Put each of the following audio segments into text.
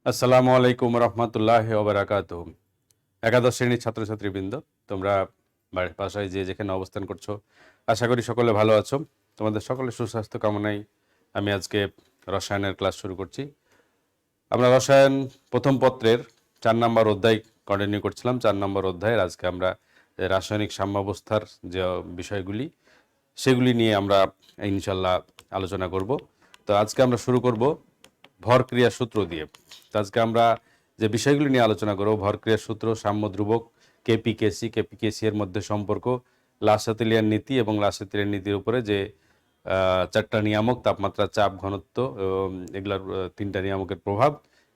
আসসালামু আলাইকুম রহমতুল্লাহ ওবরাকাতুহ। একাদশ শ্রেণীর ছাত্রছাত্রীবৃন্দ, তোমরা বাসায় যে যেখানে অবস্থান করছো, আশা করি সকলে ভালো আছো। তোমাদের সকলের সুস্বাস্থ্য কামনায় আমি আজকে রসায়নের ক্লাস শুরু করছি। আমরা রসায়ন প্রথম পত্রের 4 নম্বর অধ্যায় কন্টিনিউ করছিলাম। 4 নম্বর অধ্যায়ের আজকে আমরা রাসায়নিক সাম্যাবস্থার যে বিষয়গুলি সেগুলি নিয়ে আমরা ইনশাল্লাহ আলোচনা করব। তো আজকে আমরা শুরু করব ভরক্রিয়া সূত্র দিয়ে। তো আজকে আমরা যে বিষয়গুলি নিয়ে আলোচনা করব, ভরক্রিয়া সূত্র, সাম্য ধ্রুবক, কেপিকেসি এর মধ্যে সম্পর্ক, লাসাতিলিয়ান নীতি এবং লাসাতিলিয়ান নীতির উপরে যে 4টা নিয়ামক, তাপমাত্রা, চাপ, ঘনত্ব, এগুলার 3টা নিয়ামকের প্রভাব,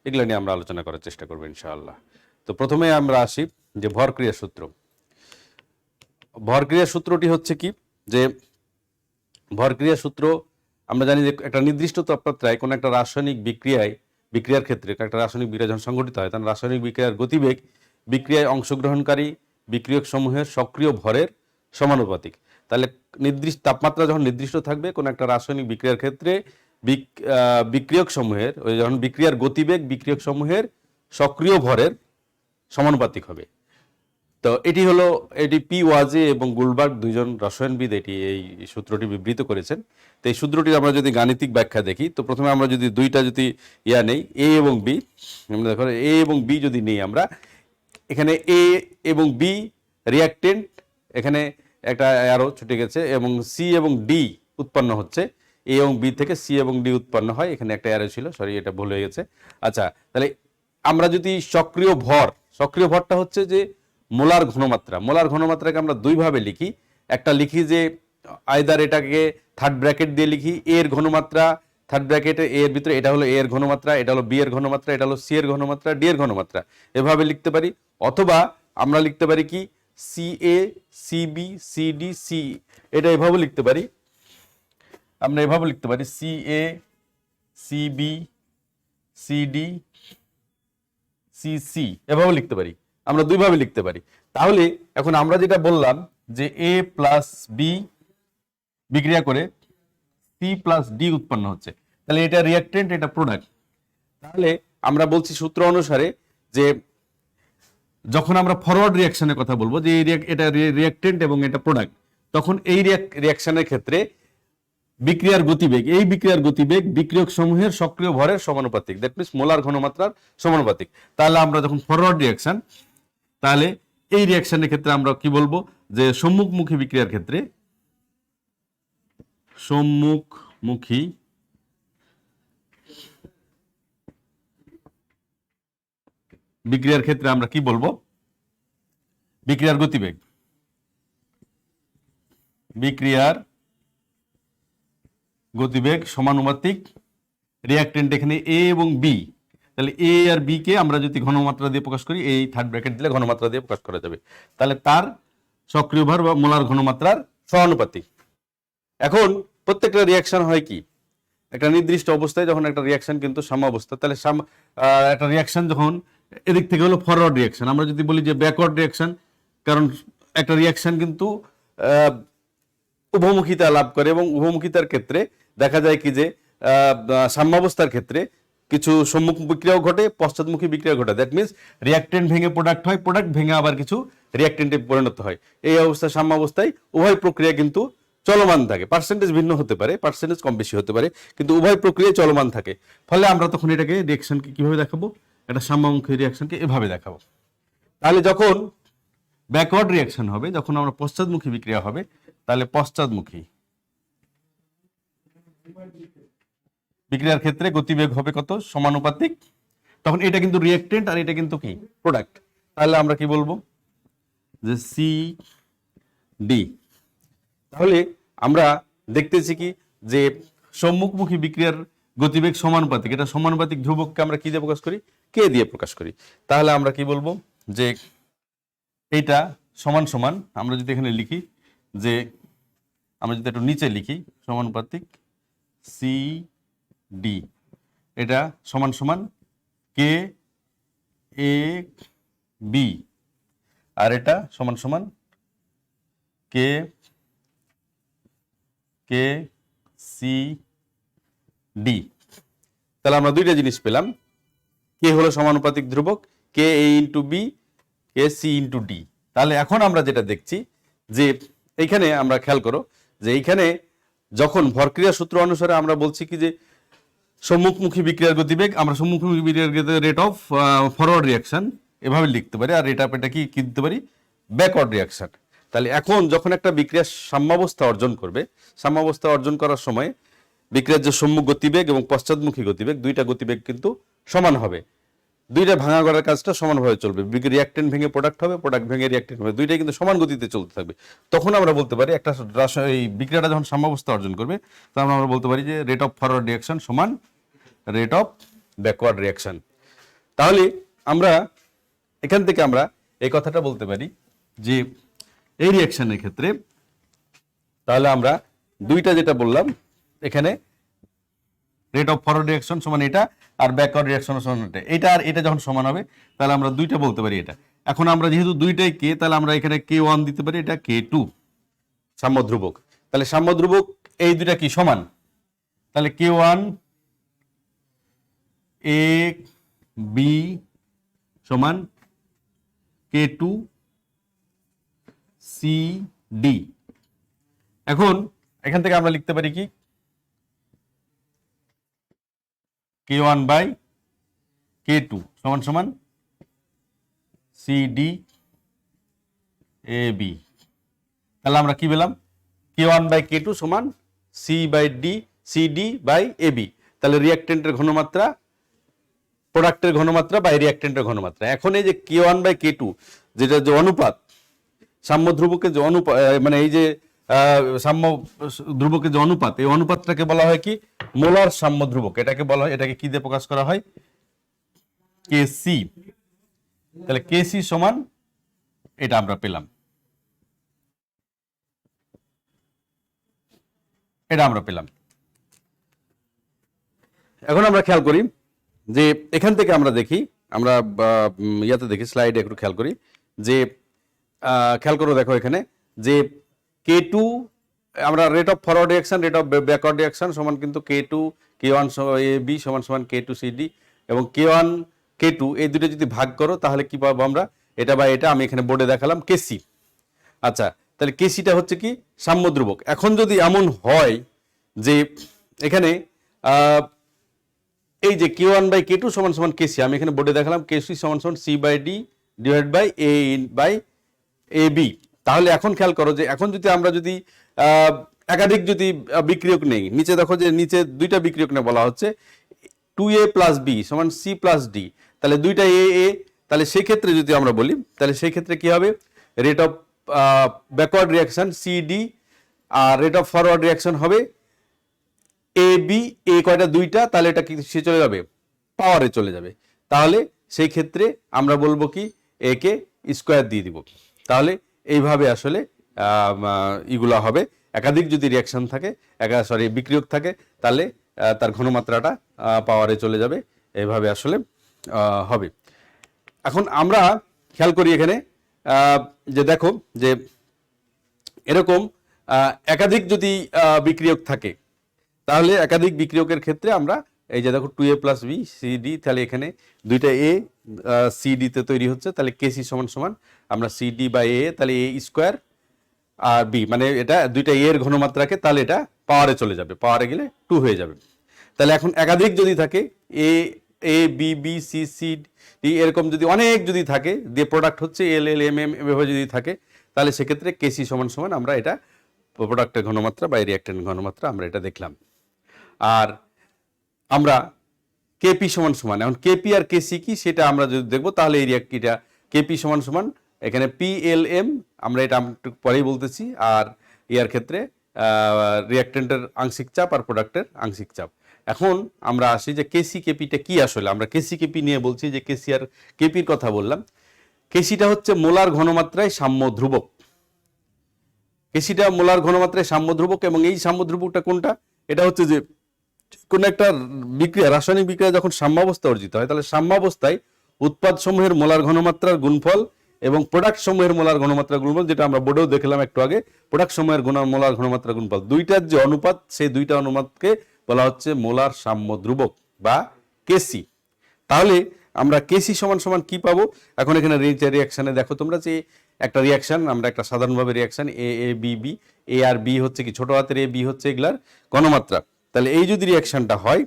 এগুলো নিয়ে আমরা আলোচনা করার চেষ্টা করবো ইনশাআল্লাহ। তো প্রথমে আমরা আসি যে ভরক্রিয়া সূত্র। ভরক্রিয়া সূত্রটি হচ্ছে কি, যে ভরক্রিয়া সূত্র আমরা জানি যে একটা নির্দিষ্ট তাপমাত্রায় কোনো একটা রাসায়নিক বিক্রিয়ার ক্ষেত্রে একটা রাসায়নিক বিক্রিয়া যখন সংঘটিত হয়, তখন রাসায়নিক বিক্রিয়ার গতিবেগ বিক্রিয়ায় অংশগ্রহণকারী বিক্রিয়ক সমূহের সক্রিয় ভরের সমানুপাতিক। তাহলে নির্দিষ্ট তাপমাত্রা যখন নির্দিষ্ট থাকবে কোনো একটা রাসায়নিক বিক্রিয়ার ক্ষেত্রে, বিক্রিয়ক সমূহের যখন বিক্রিয়ার গতিবেগ বিক্রিয়ক সমূহের সক্রিয় ভরের সমানুপাতিক হবে। তো এটি পি ওয়াজে এবং গুলবার্গ, দুইজন রসায়নবিদ এই সূত্রটি বিবৃত করেছেন। তো এই সূত্রটির আমরা যদি গাণিতিক ব্যাখ্যা দেখি, তো প্রথমে আমরা যদি দুইটা যদি নেই, এ এবং বি, আমরা দেখো এ এবং বি যদি নেই, আমরা এখানে এ এবং বি রিয়াক্টেন্ট, এখানে একটা অ্যারো ছুটে গেছে, এবং সি এবং ডি উৎপন্ন হচ্ছে। এ এবং বি থেকে সি এবং ডি উৎপন্ন হয়, এখানে একটা অ্যারো ছিল, সরি এটা ভুল হয়ে গেছে। আচ্ছা, তাহলে আমরা যদি সক্রিয় ভরটা হচ্ছে যে মোলার ঘনমাত্রাকে আমরা দুইভাবে লিখি। একটা লিখি যে আইদার এটাকে থার্ড ব্র্যাকেট দিয়ে লিখি, এ এর ঘনমাত্রা, থার্ড ব্র্যাকেটে এ এর ভিতরে এটা হলো এ এর ঘনমাত্রা, এটা হলো বি এর ঘনমাত্রা, এটা হলো সি এর ঘনমাত্রা, ডি এর ঘনমাত্রা, এভাবে লিখতে পারি। অথবা আমরা লিখতে পারি কি, C A, C B, C D, C, এটা এভাবে লিখতে পারি। আমরা এভাবে লিখতে পারি C A, C B, C D, C C, এভাবে লিখতে পারি। আমরা দুইভাবে লিখতে পারি। তাহলে এখন আমরা যেটা বললাম যে এ প্লাস বি বিক্রিয়া করে সি প্লাস ডি উৎপন্ন হচ্ছে, তাহলে এটা রিয়াক্টেন্ট, এটা প্রোডাক্ট। তাহলে আমরা বলছি সূত্র অনুসারে যে যখন আমরা ফরওয়ার্ড রিয়াকশনের কথা বলবো, যে এটা রিয়াক্টেন্ট এবং এটা প্রোডাক্ট, তখন এই রিয়াকশনের ক্ষেত্রে বিক্রিয়ার গতিবেগ বিক্রিয়ক সমূহের সক্রিয় ভরের সমানুপাতিক, দ্যাট মিনস মোলার ঘনমাত্রার সমানুপাতিক। তাহলে আমরা যখন ফরওয়ার্ড রিয়াকশন, তাহলে এই রিয়াকশনের ক্ষেত্রে আমরা কি বলবো, যে সম্মুখমুখী বিক্রিয়ার ক্ষেত্রে, সম্মুখমুখী বিক্রিয়ার ক্ষেত্রে আমরা কি বলবো, বিক্রিয়ার গতিবেগ সমানুপাতিক রিয়াক্টেন্ট, এখানে এ এবং বি। তাহলে এ আর বি কে আমরা যদি ঘনমাত্রা দিয়ে প্রকাশ করি, এই থার্ড ব্র্যাকেট দিলে ঘনমাত্রা দিয়ে প্রকাশ করা যাবে, তাহলে তার সক্রিয় ভর বা মোলার ঘনমাত্রার সমানুপাতিক। এখন প্রত্যেকটা রিয়াকশন হয় কি, একটা নির্দিষ্ট অবস্থায় যখন একটা রিয়াকশন কিন্তু সাম্যাবস্থা, তাহলে একটা রিয়াকশন যখন এদিক থেকে হলো ফরওয়ার্ড রিয়াকশন, আমরা যদি বলি যে ব্যাকওয়ার্ড রিয়াকশন, কারণ একটা রিয়াকশন কিন্তু উভমুখিতা লাভ করে, এবং উভমুখিতার ক্ষেত্রে দেখা যায় কি যে সাম্যাবস্থার ক্ষেত্রে কিছু সম্মুখ বিক্রিয়াও ঘটে, পশ্চাৎমুখী বিক্রিয়া ঘটে। দ্যাট মিনস রিয়াক্টেন্ট ভেঙে প্রোডাক্ট হয়, প্রোডাক্ট ভেঙে আবার কিছু রিয়াক্টেন্টে পরিণত হয়। এই অবস্থায় সাম্যাবস্থায় উভয় প্রক্রিয়া কিন্তু চলমান থাকে। পার্সেন্টেজ ভিন্ন হতে পারে, পার্সেন্টেজ কম বেশি হতে পারে, কিন্তু উভয় প্রক্রিয়া চলমান থাকে। ফলে আমরা তখন এটাকে রিয়াকশনকে কিভাবে দেখাবো, একটা সাম্যামুখী রিয়াকশনকে এভাবে দেখাবো। তাহলে যখন ব্যাকওয়ার্ড রিয়াকশন হবে, যখন আমরা পশ্চাৎমুখী বিক্রিয়া হবে, তাহলে পশ্চাৎমুখী বিক্রিয়ার ক্ষেত্রে গতিবেগ হবে কত, সমানুপাতিক। তখন এটা কিন্তু রিয়াক্টেন্ট আর এটা কিন্তু কি, প্রোডাক্ট। তাহলে আমরা কি বলবো, যে সি ডি। তাহলে আমরা দেখতেছি কি, যে সম্মুখমুখী বিক্রিয়ার গতিবেগ সমানুপাতিক, এটা সমানুপাতিক ধ্রুবককে আমরা কি দিয়ে প্রকাশ করি, কে দিয়ে প্রকাশ করি। তাহলে আমরা কি বলবো, যে এইটা সমান সমান, আমরা যদি এখানে লিখি, যে আমরা যদি একটু নিচে লিখি, সমানুপাতিক সি ডি, এটা সমান সমান কে এ বি, আর এটা সমান সমান কে কে সি ডি। তাহলে আমরা দুইটা জিনিস পেলাম, কে হলো সমানুপাতিক ধ্রুবক, কে এ into B, K C into D. তাহলে এখন আমরা যেটা দেখছি যে এইখানে আমরা খেয়াল করো যে এইখানে যখন ভরক্রিয়া সূত্র অনুসারে আমরা বলছি কি যে সম্মুখমুখী বিক্রিয়ার গতিবেগ, আমরা সম্মুখমুখী বিক্রিয়ার গতিবেগ রেট অফ ফরওয়ার্ড রিয়াকশন এভাবে লিখতে পারি, আর রেট অফ এটা কি দিতে পারি, ব্যাকওয়ার্ড রিয়াকশন। তাহলে এখন যখন একটা বিক্রিয়া সাম্যাবস্থা অর্জন করবে, সাম্যাবস্থা অর্জন করার সময় বিক্রিয়ার যে সম্মুখ গতিবেগ এবং পশ্চাৎমুখী গতিবেগ, দুইটা গতিবেগ কিন্তু সমান হবে, দুইটা ভাঙা করার কাজটা সমানভাবে চলবে, রিয়াক্টেন্ট ভেঙে প্রোডাক্ট হবে, প্রোডাক্ট ভেঙে রিয়াক্টেন্ট হবে, দুইটাই কিন্তু সমান গতিতে চলতে থাকবে। তখন আমরা বলতে পারি একটা এই বিক্রিয়াটা যখন সাম্যাবস্থা অর্জন করবে তখন আমরা বলতে পারি যে রেট অফ ফরওয়ার্ড রিয়াকশন সমান রেট অফ ব্যাকওয়ার্ড রিয়াকশন। তাহলে আমরা এখান থেকে আমরা এই কথাটা বলতে পারি যে এই রিয়াকশনের ক্ষেত্রে তাহলে আমরা দুইটা যেটা বললাম এখানে রেট অফ ফরওয়ার্ড রিয়াকশন সমান এটা, আর ব্যাকওয়ার্ড রিয়াকশন সমান এটা আর এটা যখন সমান হবে তাহলে আমরা দুইটা বলতে পারি এটা। এখন আমরা যেহেতু দুইটাই কে, তাহলে আমরা এখানে K1 দিতে পারি, এটা K2 সাম্য ধ্রুবক। তাহলে সাম্য ধ্রুবক এই দুইটা কি সমান, তাহলে K1 A B সমান K2 C D। এখন এখান থেকে আমরা লিখতে পারি কি K1 বাই K2 সমান সমান CD AB। তাহলে আমরা কি পেলাম, K1 বাই K2 সমান C by D CD by AB। তাহলে রিয়াক্টেন্টের ঘনমাত্রা, প্রোডাক্টের ঘনমাত্রা বাই রিয়াক্টেন্টের ঘনমাত্রা। এখন এই যে K1 বাই K2 যেটা যে অনুপাত, সাম্য ধ্রুবকের যে অনুপাত, মানে এই যে সাম্য ধ্রুবকের যে অনুপাত, এই অনুপাতটাকে বলা হয় কি মোলার সাম্য ধ্রুবক। এটাকে বলা হয়, এটাকে কি দিয়ে প্রকাশ করা হয়, Kc। তাহলে Kc সমান এটা আমরা পেলাম, এটা আমরা পেলাম। এখন আমরা খেয়াল করি যে এখান থেকে আমরা দেখি, আমরা ইয়াতে দেখি স্লাইডে একটু খেয়াল করি যে খেয়াল করো, দেখো এখানে যে K2 আমরা rate of forward reaction, rate of backward reaction সমান কিন্তু K2 K1 AB সমান সমান K2 CD, এবং K1 K2 এই দুটো যদি ভাগ করো তাহলে কি পাবো আমরা, এটা বা এটা আমি এখানে বোর্ডে দেখালাম Kc। আচ্ছা, তাহলে Kcটা হচ্ছে কি সাম্য ধ্রুবক। এখন যদি এমন হয় যে এখানে এই যে K1 বাই K2 সমান সমান Kc, আমি এখানে বোর্ডে দেখালাম Kc সমান সমান C by D divide by A by AB। তাহলে এখন খেয়াল করো যে এখন যদি আমরা যদি একাধিক যদি বিক্রিয়ক নেই, নিচে দেখো যে নিচে দুইটা বিক্রিয়ক নিয়ে বলা হচ্ছে 2A প্লাস B সমান C প্লাস D, তাহলে দুইটা A, তাহলে সেই ক্ষেত্রে যদি আমরা বলি তাহলে সেই ক্ষেত্রে কি হবে, rate of backward reaction CD আর রেট অফ ফরওয়ার্ড রিয়াকশন হবে AB। এ কয়টা দুইটা, তাহলে এটা কি সে চলে যাবে, পাওয়ারে চলে যাবে। তাহলে সেই ক্ষেত্রে আমরা বলবো কি এ কে স্কোয়ার দিয়ে দিব। তাহলে এইভাবে আসলে ইগুলা হবে, একাধিক যদি রিয়াকশন থাকে, বিক্রিয়ক থাকে, তাহলে তার ঘনমাত্রাটা পাওয়ারে চলে যাবে, এইভাবে আসলে হবে। এখন আমরা খেয়াল করি এখানে যে দেখো যে এরকম একাধিক যদি বিক্রিয়ক থাকে, তাহলে একাধিক বিক্রিয়কের ক্ষেত্রে আমরা এই যে দেখো 2A প্লাস B CD, তাহলে এখানে দুইটা A CD তে তৈরি হচ্ছে, তাহলে Kc সমান সমান আমরা CD বাই A, তাহলে A স্কোয়ার আর B, মানে এটা দুইটা A এর ঘনমাত্রাকে, তাহলে এটা পাওয়ারে চলে যাবে, পাওয়ারে গেলে 2 হয়ে যাবে। তাহলে এখন একাধিক যদি থাকে A B B C C D এরকম যদি অনেক যদি থাকে, দিয়ে প্রোডাক্ট হচ্ছে L L M M এভাবে যদি থাকে, তাহলে সেক্ষেত্রে Kc সমান সমান আমরা এটা প্রোডাক্টের ঘনমাত্রা বা রিয়াক্টেন্ট ঘনমাত্রা আমরা এটা দেখলাম। আর আমরা কেপি সমান সমান, এখন কেপি আর কেসি কি সেটা আমরা যদি দেখবো, তাহলে এই রিয়াক্টিটা কেপি সমান সমান এখানে PLM, আমরা এটা একটু পরেই বলতেছি। আর ইয়ার ক্ষেত্রে রিয়াক্টেন্টের আংশিক চাপ আর প্রোডাক্টের আংশিক চাপ। এখন আমরা আসি যে কেসি কেপিটা কি, আসলে আমরা কেসি কেপি নিয়ে বলছি, যে কেসি আর কেপির কথা বললাম। কেসিটা হচ্ছে মোলার ঘনমাত্রায় সাম্য ধ্রুবক, কেসিটা মোলার ঘনমাত্রায় সাম্য ধ্রুবক, এবং এই সাম্য ধ্রুবকটা কোনটা, এটা হচ্ছে যে কোন একটা বিক্রিয়া, রাসায়নিক বিক্রিয়া যখন সাম্যাবস্থা অর্জিত হয়, তাহলে সাম্যাবস্থায় উৎপাদ সমূহের মোলার ঘনমাত্রার গুণফল এবং প্রোডাক্ট সমূহের মোলার ঘনমাত্রার গুণফল, যেটা আমরা বোর্ডেও দেখলাম একটু আগে, প্রোডাক্ট সমূহের মোলার ঘনমাত্রার গুণফল, দুইটার যে অনুপাত, সেই দুইটা অনুপাতকে বলা হচ্ছে মোলার সাম্য ধ্রুবক বা কেসি। তাহলে আমরা কেসি সমান সমান কি পাবো? এখন এখানে রিয়াকশানে দেখো তোমরা যে একটা রিয়াকশান, আমরা একটা সাধারণভাবে reaction A A B B, A R B হচ্ছে কি ছোট হাতের এ, বি হচ্ছে এগুলার ঘনমাত্রা। তাহলে এই যদি রিয়াকশানটা হয়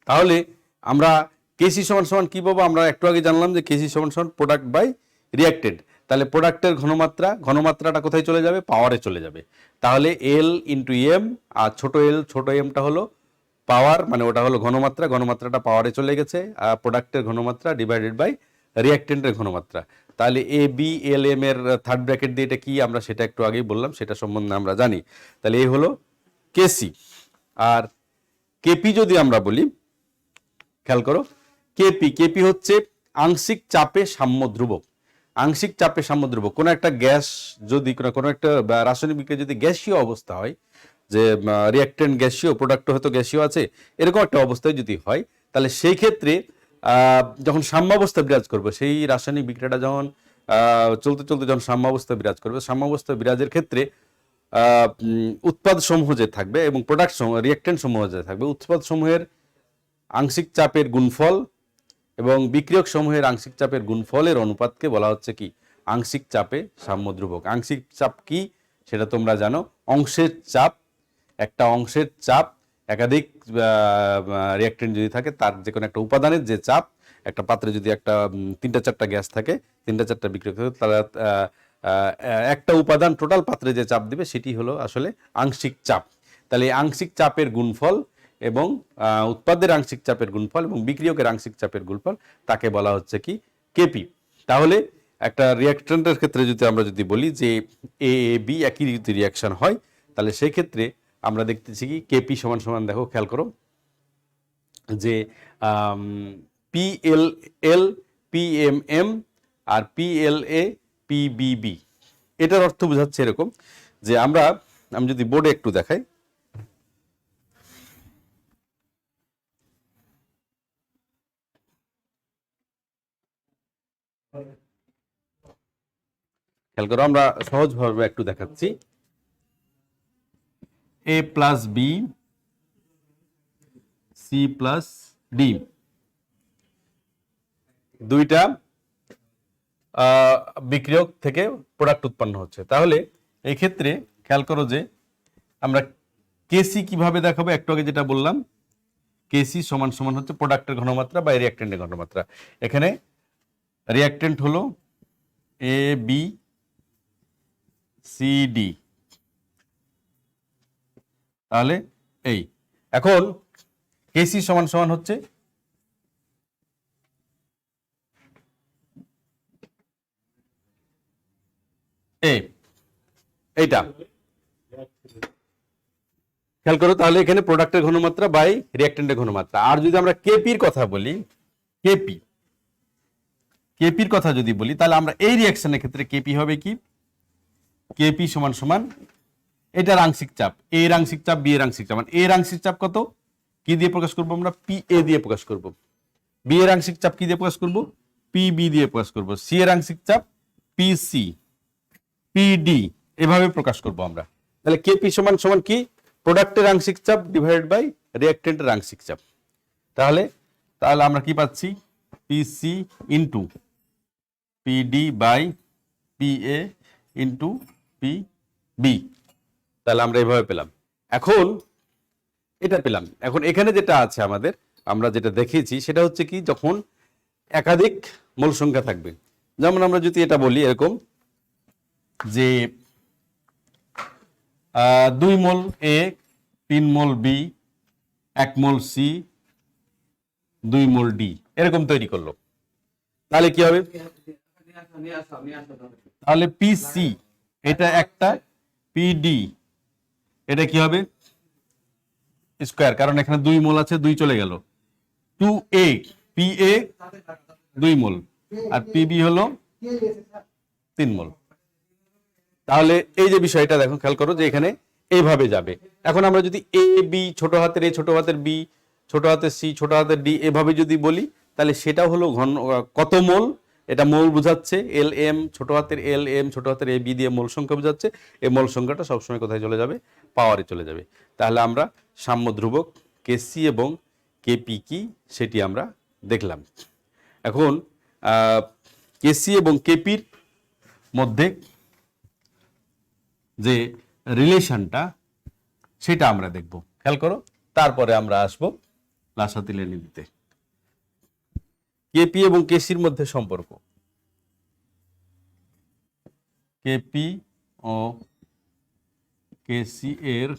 তাহলে আমরা কেসি সমান সমান কি পাবো? আমরা একটু আগে জানলাম যে কেসি সমান সমান প্রোডাক্ট বাই রিয়াক্টেড। তাহলে প্রোডাক্টের ঘনমাত্রাটা কোথায় চলে যাবে? পাওয়ারে চলে যাবে। তাহলে এল ইন্টু এম, আর ছোট এমটা হলো পাওয়ার, মানে ওটা হলো ঘনমাত্রাটা পাওয়ারে চলে গেছে, আর প্রোডাক্টের ঘনমাত্রা ডিভাইডেড বাই রিয়াক্টেন্টের ঘনমাত্রা। তাহলে এ বি এল এম এর থার্ড ব্র্যাকেট দিয়ে এটা কি, আমরা সেটা একটু আগেই বললাম, সেটা সম্বন্ধে আমরা জানি। তাহলে এই হলো কেসি। আর কেপি যদি আমরা বলি, খেয়াল করো, কেপি হচ্ছে আংশিক চাপে সাম্য ধ্রুবক। আংশিক চাপে সাম্য ধ্রুবক কোনো একটা গ্যাস যদি কোনো একটা রাসায়নিক বিক্রিয়া যদি গ্যাসীয় অবস্থা হয়, যে রিঅ্যাক্টেন্ট গ্যাসীয়, প্রোডাক্ট হয়তো গ্যাসীয় আছে, এরকম একটা অবস্থায় যদি হয়, তাহলে সেই ক্ষেত্রে যখন সাম্যাবস্থা বিরাজ করবে, সেই রাসায়নিক বিক্রিয়াটা যখন চলতে চলতে যখন সাম্যাবস্থা বিরাজ করবে, সাম্যাবস্থা বিরাজের ক্ষেত্রে উৎপাদ সমূহ যে থাকবে এবং প্রোডাক্ট সমূহ, রিঅ্যাক্টেন্ট সমূহ যে থাকবে, উৎপাদ সমূহের আংশিক চাপের গুণফল এবং বিক্রিয়ক সমূহের আংশিক চাপের গুণফলের অনুপাতকে বলা হচ্ছে কি? আংশিক চাপে সাম্য ধ্রুবক। আংশিক চাপ কি সেটা তোমরা জানো, অংশের চাপ, একটা অংশের চাপ একাধিক রিঅ্যাক্টেন্ট যদি থাকে, তার যে কোনো একটা উপাদানের যে চাপ, একটা পাত্রে যদি একটা 3-4টা গ্যাস থাকে, 3-4টা বিক্রিয়ক থাকে, তারা একটা উপাদান টোটাল পাত্রে যে চাপ দিবে সেটি হলো আসলে আংশিক চাপ। তাহলে এই আংশিক চাপের গুণফল এবং উৎপাদের আংশিক চাপের গুণফল এবং বিক্রিয়কের আংশিক চাপের গুণফল, তাকে বলা হচ্ছে কি? কেপি। তাহলে একটা রিঅ্যাক্টেন্টের ক্ষেত্রে যদি আমরা যদি বলি যে এ এ বি একই যদি রিঅ্যাকশন হয়, তাহলে সেই ক্ষেত্রে আমরা দেখতেছি কি কেপি সমান সমান, দেখো খেয়াল করো, যে P L L P M M আর P L A P B B. এটার অর্থ বোঝাচ্ছে এরকম যে আমি যদি বোর্ডে একটু দেখাই, খেয়াল করো, আমরা সহজভাবে একটু দেখাচ্ছি। A plus B C plus D, দুইটা বিক্রিয়ক থেকে প্রোডাক্ট উৎপন্ন হচ্ছে। তাহলে এই ক্ষেত্রে খেয়াল করো যে আমরা কেসি কিভাবে দেখাবো? একটু আগে যেটা বললাম, কেসি সমান সমান হচ্ছে প্রোডাক্টের ঘনমাত্রা বা রিঅ্যাক্টেন্টের ঘনমাত্রা। এখানে রিঅ্যাক্টেন্ট হলো এ বি সি ডি। তাহলে এই এখন কেসি সমান সমান হচ্ছে এইটা, খেয়াল করো। তাহলে এখানে প্রোডাক্টের ঘনমাত্রা বাই রিঅ্যাক্টেন্টের ঘনমাত্রা। আর যদি আমরা কেপির কথা বলি, কেপির কথা যদি বলি, তাহলে আমরা এই রিঅ্যাকশনের ক্ষেত্রে কেপি হবে কি? কেপি সমান সমান এটার আংশিক চাপ, এ এর আংশিক চাপ, বি এর আংশিক চাপ। মানে এর আংশিক চাপ কত, কি দিয়ে প্রকাশ করবো? আমরা পি এ দিয়ে প্রকাশ করব। বি এর আংশিক চাপ কি দিয়ে প্রকাশ করব? পি বি দিয়ে প্রকাশ করব। সি এর আংশিক চাপ পি সি, পি ডি, এভাবে প্রকাশ করব আমরা। তাহলে কেপি সমান সমান কি? প্রোডাক্টের আংশিক চাপ ডিভাইডেড বাই রিঅ্যাক্টেন্টের আংশিক চাপ। তাহলে আমরা কি পাচ্ছি? P C into P D by P A into P B. তাহলে আমরা এভাবে পেলাম। এখন এটা পেলাম। এখন এখানে যেটা আছে আমাদের, আমরা যেটা দেখিয়েছি সেটা হচ্ছে কি, যখন একাধিক মোল সংখ্যা থাকবে, যেমন আমরা যদি এটা বলি এরকম যে 2 মোল এ, 3 মোল বি, 1 মোল সি, 2 মোল ডি, এরকম তৈরি করলো, তাহলে কি হবে? তাহলে পি সি এটা একটা, পি ডি এটা কি হবে? স্কয়ার, কারণ এখানে 2 মোল আছে, 2 চলে গেল। 2a, পি এ 2 মোল আর পি বি হলো 3 মোল। তাহলে এই যে বিষয়টা দেখো, খেয়াল করো যে এখানে এইভাবে যাবে। এখন আমরা যদি এ বি, ছোট হাতের এ, ছোট হাতের বি, ছোট হাতের সি, ছোট হাতের ডি, এভাবে যদি বলি, তাহলে সেটা হলো কত মোল, এটা মোল বোঝাচ্ছে। এল এম, ছোট হাতের এল এম, ছোট হাতের এ বি দিয়ে মোল সংখ্যা বোঝাচ্ছে। এই মোল সংখ্যাটা সবসময় কোথায় চলে যাবে? পাওয়ারে চলে যাবে। তাহলে আমরা সাম্য ধ্রুবক কেসি এবং কেপি কি সেটি আমরা দেখলাম। এখন কেসি এবং কেপির মধ্যে যে রিলেশনটা সেটা আমরা দেখব। খেয়াল করো, তারপরে আমরা আসবো লাসাতিলেনি দিতে। কেপি এবং কেসির মধ্যে সম্পর্ক, কেপি ও কেসি এর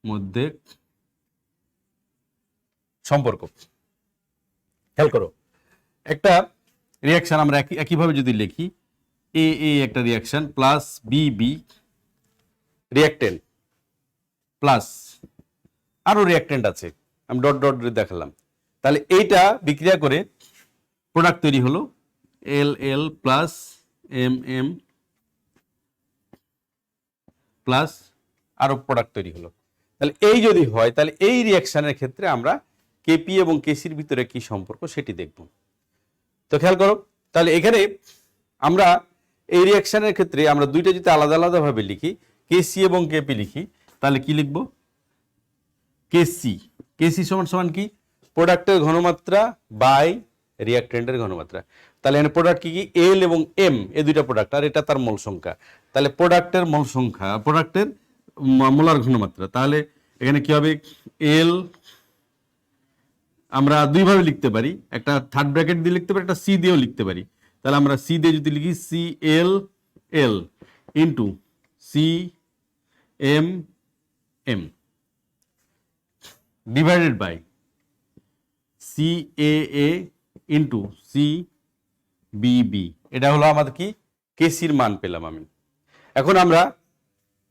মধ্যে সম্পর্ক। খেয়াল করো, একটা রিয়াকশন আমরা একইভাবে যদি লিখি, এ এ একটা reaction plus B B reactant plus আরো রিয়াক্টেন্ট আছে, আমি ডট ডট দেখালাম। তাহলে এইটা বিক্রিয়া করে প্রোডাক্ট তৈরি হলো এল এল প্লাস এম এম প্লাস আরো প্রোডাক্ট তৈরি হলো। তাহলে এই যদি হয়, তাহলে এই রিয়াকশনের ক্ষেত্রে আমরা কেপি এবং কেসির ভিতরে কি সম্পর্ক সেটি দেখব। তো খেয়াল করো, তাহলে এখানে আমরা এই রিয়াকশনের ক্ষেত্রে আমরা দুইটা যদি আলাদা আলাদা ভাবে লিখি, কেসি এবং কেপি লিখি, তাহলে কি লিখব? কেসি, কেসি সমান সমান কি? প্রোডাক্টের ঘনমাত্রা বাই রিয়াক্টেন্টের ঘনমাত্রা। তাহলে এখানে প্রোডাক্ট কি কি? এল এবং এম, এই দুইটা প্রোডাক্ট, আর এটা তার মোল সংখ্যা। তাহলে প্রোডাক্টের মোল সংখ্যা, প্রোডাক্টের মোলার ঘনমাত্রা। তাহলে এখানে কি হবে? এল আমরা দুইভাবে লিখতে পারি, একটা থার্ড ব্র্যাকেট দিয়ে লিখতে পারি, একটা সি দিয়েও লিখতে পারি। তাহলে আমরা সি দিয়ে যদি লিখি, C L L into C M M divided by C A A into C B B. এটা হলো আমাদের কি? কেসির মান পেলাম আমি। এখন আমরা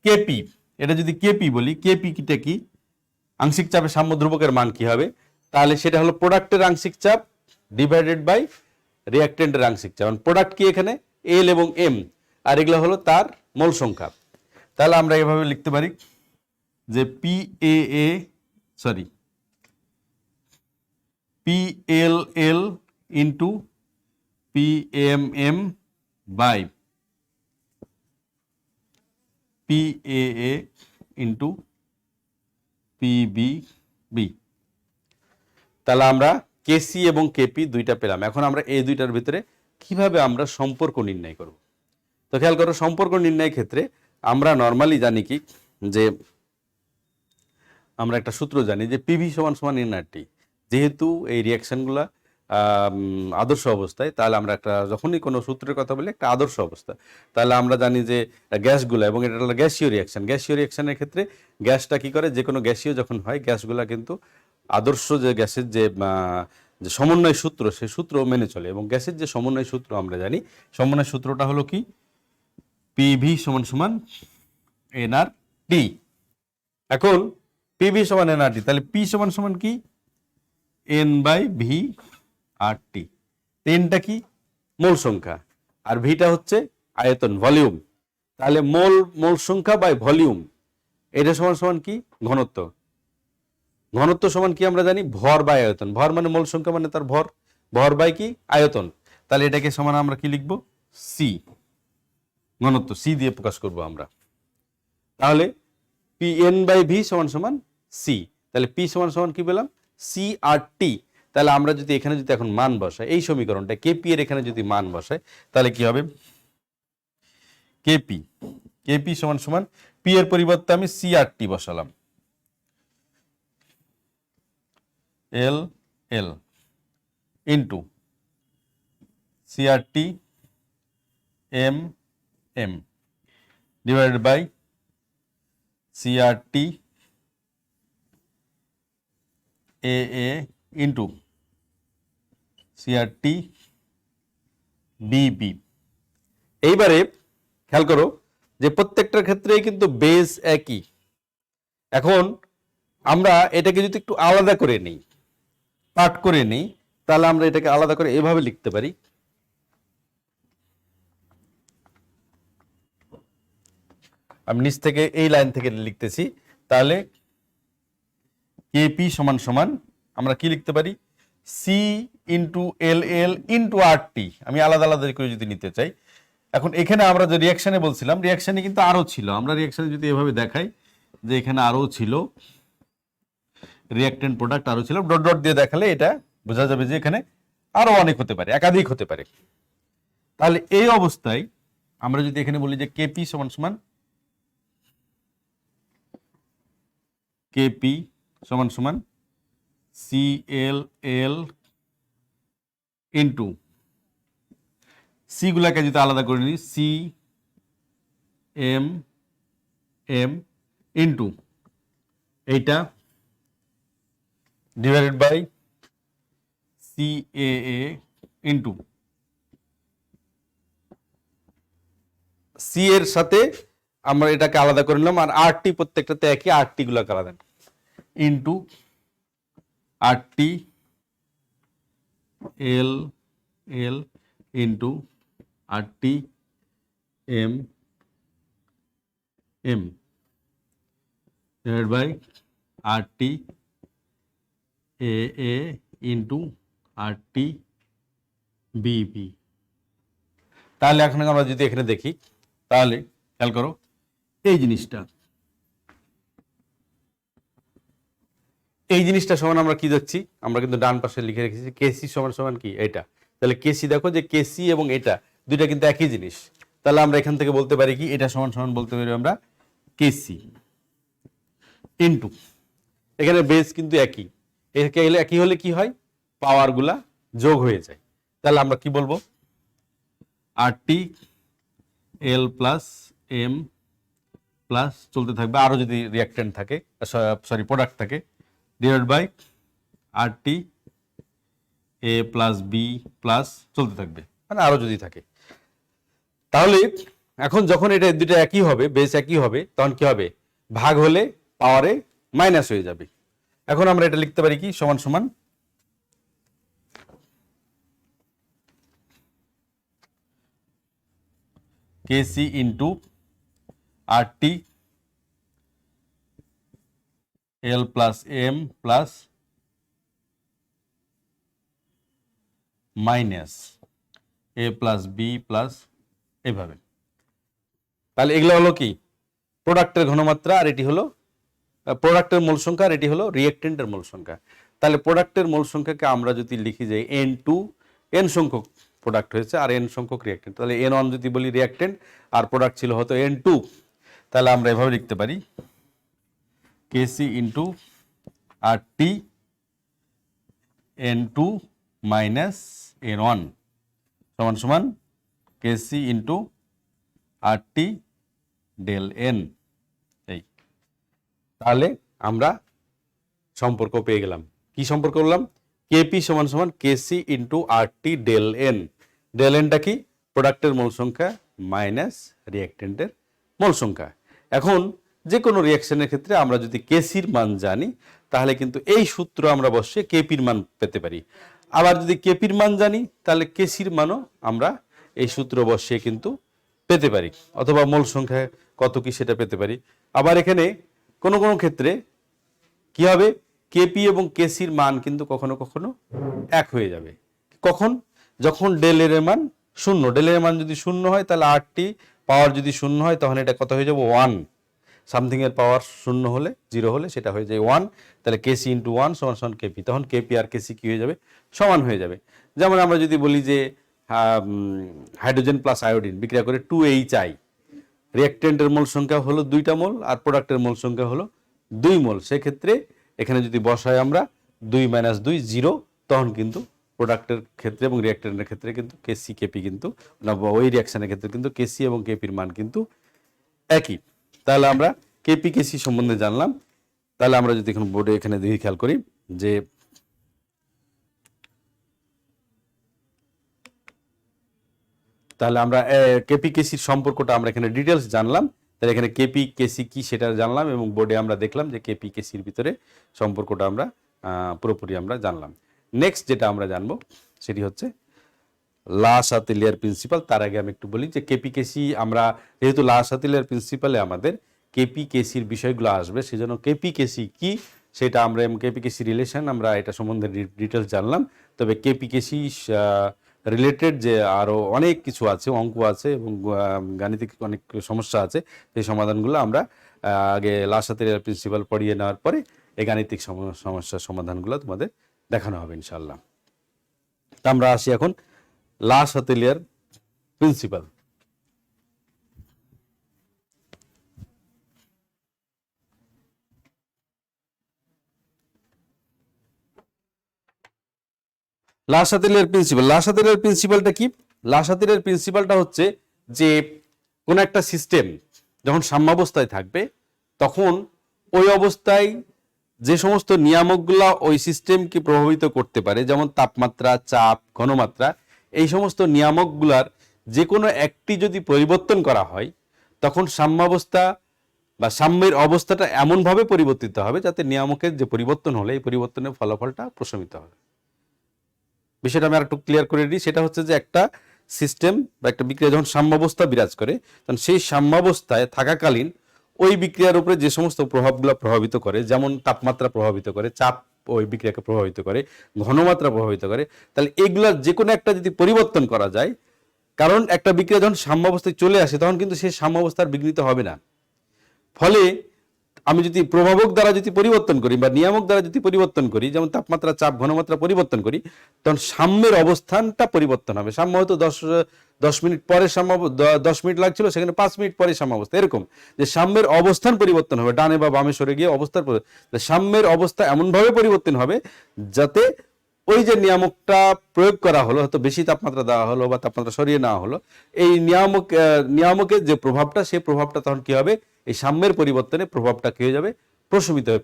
কেপি, এটা যদি কেপি বলি, কেপি কিটা কি? আংশিক চাপের সাম্য ধ্রুবকের মান কি হবে? তাহলে সেটা হলো প্রোডাক্টের আংশিক চাপ ডিভাইডেড বাই রিয়াক্টেন্টের আংশিক চাপ। প্রোডাক্ট কি এখানে? এল এবং এম, আর এগুলো হলো তার মোল সংখ্যা। তাহলে আমরা এভাবে লিখতে পারি যে P A sorry P L L into P M M by P A into P B B. তাহলে আমরা কেসি এবং কেপি দুইটা পেলাম। এখন আমরা এই দুইটার ভিতরে কিভাবে আমরা সম্পর্ক নির্ণয় করব? তো খেয়াল করো, সম্পর্ক নির্ণয়ের ক্ষেত্রে আমরা নর্মালি জানি কি, যে আমরা একটা সূত্র জানি যে পিভি সমান সমান এনআরটি। যেহেতু এই রিয়াকশনগুলা আদর্শ অবস্থায়, তাহলে আমরা একটা যখনই কোনো সূত্রের কথা বলি একটা আদর্শ অবস্থা, তাহলে আমরা জানি যে গ্যাসগুলো, এবং এটা হলো গ্যাসীয় রিয়াকশন, গ্যাসীয় রিয়াকশনের ক্ষেত্রে গ্যাসটা কি করে? যে কোনো গ্যাসীয় যখন হয়, গ্যাসগুলা কিন্তু আদর্শ যে গ্যাসের যে সমন্বয় সূত্র, সেই সূত্র মেনে চলে। এবং গ্যাসের যে সমন্বয় সূত্র আমরা জানি, সমন্বয় সূত্রটা হলো কি? পিভি সমান সমান এনআর টি। এখন পিভি সমান এনআরটি, তাহলে পি সমান সমান কি? এন বাই ভি আর টি। এনটা কি? মোল সংখ্যা, আর ভিটা হচ্ছে আয়তন, ভলিউম। তাহলে মোল সংখ্যা বাই ভলিউম, এটা সমান সমান কি? ঘনত্ব। ঘনত্ব সমান কি আমরা জানি? ভর বাই আয়তন। ভর মানে মোল সংখ্যা, মানে তার ভর, ভর বাই কি? আয়তন। তাহলে এটাকে সমান আমরা কি লিখব? সি। ঘনত্ব সি দিয়ে প্রকাশ করব আমরা। তাহলে পি এন বাই ভি সমান সমান সি। তাহলে পি সমান সমান কি পেলাম? সি আর টি। তাহলে আমরা যদি এখানে যদি এখন মান বসাই, এই সমীকরণটা কেপি এর এখানে যদি মান বসাই, তাহলে কি হবে? কেপি, কেপি সমান সমান পি এর পরিবর্তে আমি সি আর টি বসালাম, L L into C R T M M divided by C R T A into C R T B B. এইবারে খেয়াল করো যে প্রত্যেকটার ক্ষেত্রেই কিন্তু বেস একই। এখন আমরা এটাকে যদি একটু আলাদা করে নিই, পার্ট করে নিই, তাহলে আমরা এটাকে আলাদা করে এভাবে লিখতে পারি। আমি নিচ থেকে এই লাইন থেকে লিখতেছি। তাহলে কেপি সমান সমান আমরা কি লিখতে পারি? C into L L into আর টি। আমি আলাদা আলাদা করে যদি নিতে চাই, এখন এখানে আমরা যে রিয়াকশানে বলছিলাম, রিয়াকশানে কিন্তু আরও ছিল। আমরা রিয়াকশানে যদি এভাবে দেখাই যে এখানে আরও ছিল, রিঅ্যাক্টেন্ট প্রোডাক্ট আরো ছিল, ডট ডট দিয়ে দেখালে এটা বোঝা যাবে যে এখানে আরো অনেক হতে পারে, একাধিক হতে পারে। তাহলে এই অবস্থায় আমরা যদি এখানে বলি যে কেপি সমান সমান কেপি সমান সমান CLL ইন্টু সি গুলাকে যদি আলাদা করে নিই CM ইন্টু এইটা divided by CAA into C এর সাথে আমরা এটাকে আলাদা করে নিলাম, আর আরটি প্রত্যেকটাতে একই, আরটি গুলাকে আলাদা into RT L into RT M divide by RT A into RT BP. তাহলে এখন আমরা যদি এখানে দেখি, তাহলে খেয়াল করো এই জিনিসটা সমান আমরা কি দেখছি, আমরা কিন্তু ডান পাশে লিখে রেখেছি কেসি সমান সমান কি এটা। তাহলে কেসি দেখো যে কেসি এবং এটা দুইটা কিন্তু একই জিনিস। তাহলে আমরা এখান থেকে বলতে পারি কি এটা সমান সমান বলতে পারি আমরা কেসি ইন্টু এখানে বেস কিন্তু একই, একই হলে কি হয় পাওয়ার গুলা যোগ হয়ে যায়। তাহলে আমরা কি বলবো RT L plus M plus চলতে থাকবে, আরো যদি রিঅ্যাক্টেন্ট থাকে সরি প্রোডাক্ট থাকে, divide by RT A plus B plus চলতে থাকবে, মানে আরো যদি থাকে। তাহলে এখন যখন এটা দুটো একই হবে, বেস একই হবে, তখন কি হবে ভাগ হলে পাওয়ারে মাইনাস হয়ে যাবে। এখন আমরা এটা লিখতে পারি কি সমান সমান KC into RT L plus M plus minus এ প্লাস বি প্লাস এইভাবে। তাহলে এগুলো হলো কি প্রোডাক্টের ঘনমাত্রা, আর এটি হলো প্রোডাক্টের মোল সংখ্যা, আর এটি হলো রিঅ্যাক্টেন্টের মোল সংখ্যা। তাহলে প্রোডাক্টের মোল সংখ্যাকে আমরা যদি লিখি যে N সংখ্যক প্রোডাক্ট হয়েছে আর N সংখ্যক রিঅ্যাক্টেন্ট, তাহলে N1 যদি বলি রিঅ্যাক্টেন্ট আর প্রোডাক্ট ছিল হয়তো N2, তাহলে আমরা এভাবে লিখতে পারি কেসি into RT N2 minus N1 সমান সমান KC into RT del N. এই তাহলে আমরা সম্পর্ক পেয়ে গেলাম। কি সম্পর্ক বললাম কেপি সমান সমান KC into RT del N. Del এনটা কি প্রোডাক্টের মোল সংখ্যা মাইনাস রিঅ্যাক্টেন্টের মোল সংখ্যা। এখন যে কোনো রিঅ্যাকশনের ক্ষেত্রে আমরা যদি কেসির মান জানি তাহলে কিন্তু এই সূত্র আমরা বসে কেপির মান পেতে পারি। আবার যদি কেপির মান জানি তাহলে কেসির মানও আমরা এই সূত্র বসে কিন্তু পেতে পারি, অথবা মোল সংখ্যা কত কি সেটা পেতে পারি। আবার এখানে কোনো কোনো ক্ষেত্রে কি হবে কেপি এবং কেসির মান কিন্তু কখনো কখনো এক হয়ে যাবে। কখন? যখন ডেল এর মান শূন্য। ডেল এর মান যদি শূন্য হয় তাহলে আরটি পাওয়ার যদি শূন্য হয় তখন এটা কত হয়ে যাবে 1। সামথিং এর পাওয়ার শূন্য হলে 0 হলে সেটা হয়ে যায় 1। তাহলে কেসি ইন্টু 1 সমান সমান কেপি, তখন কেপি আর কেসি কি হয়ে যাবে সমান হয়ে যাবে। যেমন আমরা যদি বলি যে হাইড্রোজেন প্লাস আয়োডিন বিক্রিয়া করে 2HI, রিঅ্যাক্টেন্টের মোল সংখ্যা হলো 2টা মোল আর প্রোডাক্টের মোল সংখ্যা হলো 2 মোল। সেক্ষেত্রে এখানে যদি বসাই আমরা 2 - 2 0, তখন কিন্তু প্রোডাক্টের ক্ষেত্রে এবং রিঅ্যাক্টেন্টের ক্ষেত্রে কিন্তু কেসি কেপি কিন্তু ওই রিঅ্যাকশনের ক্ষেত্রে কিন্তু কেসি এবং কেপির মান কিন্তু একই। তাহলে আমরা কেপি কেসি সম্বন্ধে জানলাম। তাহলে আমরা যদি এখন বোর্ডে এখানে দেখি খেয়াল করি যে তাহলে আমরা কেপি কেসির সম্পর্কটা আমরা এখানে ডিটেলস জানলাম। তাহলে এখানে কেপি কেসি কি সেটা জানলাম এবং বোর্ডে আমরা দেখলাম যে কেপি কেসির ভিতরে সম্পর্কটা আমরা পুরোপুরি আমরা জানলাম। নেক্সট যেটা আমরা জানবো সেটি হচ্ছে লা শাতেলিয়ার প্রিন্সিপাল। তার আগে আমি একটু বলি যে কেপি কেসি আমরা যেহেতু লা শাতেলিয়ার প্রিন্সিপালে আমাদের কেপি কেসির বিষয়গুলো আসবে, সেজন্য কেপি কেসি কি সেটা আমরা কেপি কেসি রিলেশন আমরা এটা সম্বন্ধে ডিটেলস জানলাম। তবে কেপি কেসি রিলেটেড যে আরও অনেক কিছু আছে, অঙ্ক আছে এবং গাণিতিক অনেক সমস্যা আছে, সেই সমাধানগুলো আমরা আগে লা শাতেলিয়ার প্রিন্সিপাল পড়িয়ে নেওয়ার পরে এই গাণিতিক সমস্যার সমাধানগুলো তোমাদের দেখানো হবে ইনশাআল্লাহ। তা আমরা আসি এখন লা শাতেলিয়ার প্রিন্সিপাল। লা শাতেলিয়ার প্রিন্সিপাল, লা শাতেলিয়ার প্রিন্সিপালটা কি? লা শাতেলিয়ার প্রিন্সিপালটা হচ্ছে যে কোন একটা সিস্টেম যখন সাম্যাবস্থায় থাকবে তখন ওই অবস্থায় যে সমস্ত নিয়ামকগুলা ওই সিস্টেমকে প্রভাবিত করতে পারে, যেমন তাপমাত্রা, চাপ, ঘনমাত্রা, এই সমস্ত নিয়ামকগুলার যে কোনো একটি যদি পরিবর্তন করা হয় তখন সাম্যাবস্থা বা সাম্যের অবস্থাটা এমনভাবে পরিবর্তিত হবে যাতে নিয়ামকের যে পরিবর্তন হলে এই পরিবর্তনের ফলাফলটা প্রশমিত হবে। বিষয়টা আমি আর একটু ক্লিয়ার করে দিই। সেটা হচ্ছে যে একটা সিস্টেম বা একটা বিক্রিয়া যখন সাম্যাবস্থা বিরাজ করে তখন সেই সাম্যাবস্থায় থাকাকালীন ওই বিক্রিয়ার উপরে যে সমস্ত প্রভাবগুলো প্রভাবিত করে, যেমন তাপমাত্রা প্রভাবিত করে, চাপ ওই বিক্রিয়াকে প্রভাবিত করে, ঘনমাত্রা প্রভাবিত করে, তাহলে এগুলার যে কোনো একটা যদি পরিবর্তন করা যায়, কারণ একটা বিক্রিয়া যখন সাম্যাবস্থায় চলে আসে তখন কিন্তু সেই সাম্যাবস্থার বিঘ্নিত হবে না। ফলে আমি যদি প্রভাবক দ্বারা যদি পরিবর্তন করি বা নিয়ামক দ্বারা যদি পরিবর্তন করি, যেমন তাপমাত্রা, চাপ, ঘনমাত্রা পরিবর্তন করি, তখন সাম্যের অবস্থানটা পরিবর্তন হবে। সাম্য হয়তো 10 মিনিট পরে সাম্য, 10 মিনিট লাগছিল সেখানে 5 মিনিট পরে সাম্যাবস্থা, এরকম যে সাম্যের অবস্থান পরিবর্তন হবে, ডানে বা বামে সরে গিয়ে অবস্থার সাম্যের অবস্থা এমনভাবে পরিবর্তন হবে যাতে ওই যে নিয়ামকটা প্রয়োগ করা হলো, হয়তো বেশি তাপমাত্রা দেওয়া হলো বা তাপমাত্রা সরিয়ে নেওয়া হলো, এই নিয়ামকের যে প্রভাবটা, সেই প্রভাবটা তখন কি হবে, এই সাম্যের পরিবর্তনে প্রভাবটা কি হয়ে যাবে, প্রশমিত হবে।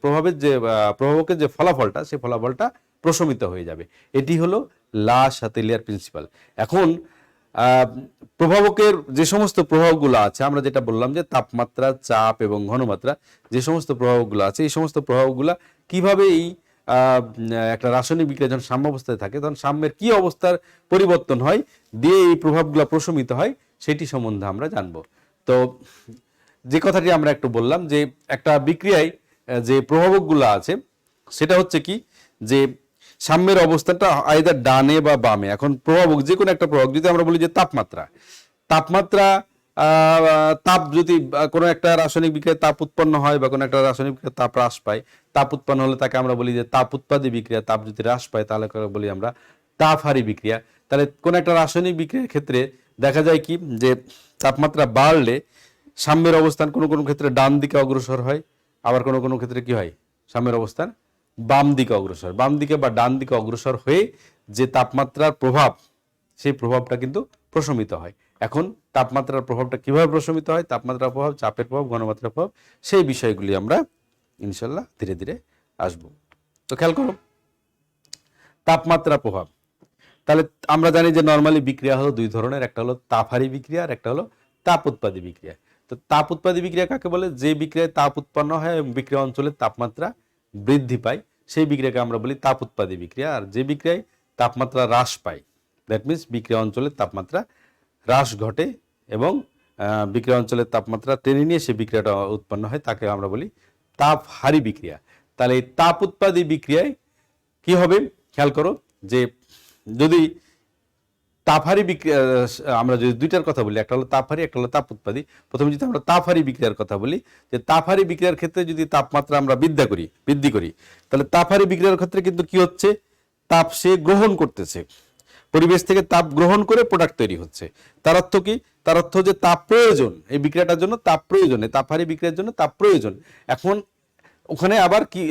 প্রভাবকের যে ফলাফলটা, সেই ফলাফলটা প্রশমিত হয়ে যাবে। এটি হলো লা শাতেলিয়ার প্রিন্সিপাল। এখন প্রভাবকের যে সমস্ত প্রভাবগুলো আছে, আমরা যেটা বললাম যে তাপমাত্রা, চাপ এবং ঘনমাত্রা, যে সমস্ত প্রভাবগুলো আছে, এই সমস্ত প্রভাবগুলা কিভাবে এই একটা রাসায়নিক বিক্রিয়া যখন সাম্যাবস্থায় থাকে তখন সাম্যের কি অবস্থার পরিবর্তন হয় দিয়ে এই প্রভাবগুলো প্রশমিত হয়, সেটি সম্বন্ধে আমরা জানব। তো যে কথাটি আমরা একটু বললাম যে একটা বিক্রিয়ায় যে প্রভাবকগুলো আছে সেটা হচ্ছে কি, যে সাম্যের অবস্থানটা আইদার ডানে বা বামে। এখন প্রভাবক, যে কোনো একটা প্রভাবক, যদি আমরা বলি যে তাপমাত্রা তাপ, যদি কোনো একটা রাসায়নিক বিক্রিয়ায় তাপ উৎপন্ন হয় বা কোনো একটা রাসায়নিক বিক্রিয়া তাপ হ্রাস পায়, তাপ উৎপন্ন হলে তাকে আমরা বলি যে তাপ উৎপাদী বিক্রিয়া। তাপ যদি হ্রাস পায় তাহলে বলি আমরা তাপহারী বিক্রিয়া। তাহলে কোনো একটা রাসায়নিক বিক্রিয়ার ক্ষেত্রে দেখা যায় কি, যে তাপমাত্রা বাড়লে সাম্যের অবস্থান কোনো কোনো ক্ষেত্রে ডান দিকে অগ্রসর হয়, আবার কোনো কোনো ক্ষেত্রে কি হয়, সাম্যের অবস্থান বাম দিকে অগ্রসর, বাম দিকে বা ডান দিকে অগ্রসর হয়ে যে তাপমাত্রার প্রভাব, সেই প্রভাবটা কিন্তু প্রশমিত হয়। এখন তাপমাত্রার প্রভাবটা কিভাবে প্রশমিত হয়, তাপমাত্রার প্রভাব, চাপের প্রভাব, ঘনমাত্রার প্রভাব, সেই বিষয়গুলি আমরা ইনশাল্লাহ ধীরে ধীরে আসব। তো খেয়াল করো তাপমাত্রা প্রভাব। তাহলে আমরা জানি যে নর্মালি বিক্রিয়া হলো দুই ধরনের, একটা হলো তাপহারী বিক্রিয়া আর একটা হলো তাপ উৎপাদী বিক্রিয়া। তো তাপ উৎপাদী বিক্রিয়া কাকে বলে? যে বিক্রিয়ায় তাপ উৎপন্ন হয় এবং বিক্রিয়া অঞ্চলের তাপমাত্রা বৃদ্ধি পায় সেই বিক্রিয়াকে আমরা বলি তাপ উৎপাদী বিক্রিয়া। আর যে বিক্রিয়ায় তাপমাত্রা হ্রাস পায়, দ্যাট মিনস বিক্রিয়া অঞ্চলের তাপমাত্রা হ্রাস ঘটে এবং বিক্রিয়া অঞ্চলের তাপমাত্রা টেনে নিয়ে সে বিক্রিয়াটা উৎপন্ন হয়, তাকে আমরা বলি তাপহারী বিক্রিয়া। তাহলে এই তাপ উৎপাদী বিক্রিয়ায় কি হবে, খেয়াল করো যে যদি তাপহারী বিক্রিয়া, আমরা যদি দুইটার কথা বলি, একটা হলো তাপহারী, একটা হলো তাপ উৎপাদী। প্রথমে যদি আমরা তাপহারী বিক্রিয়ার কথা বলি, যে তাপহারী বিক্রিয়ার ক্ষেত্রে যদি তাপমাত্রা আমরা বৃদ্ধি করি তাহলে তাপহারী বিক্রিয়ার ক্ষেত্রে কিন্তু কি হচ্ছে, তাপ সে গ্রহণ করতেছে, পরিবেশ থেকে তাপ গ্রহণ করে প্রোডাক্ট তৈরি হচ্ছে। তার অর্থ কি? তার অর্থ যে তাপ প্রয়োজন, এই বিক্রিয়াটার জন্য তাপ প্রয়োজন, এই তাপহারী বিক্রিয়ার জন্য তাপ প্রয়োজন। এখন ওখানে আবার কি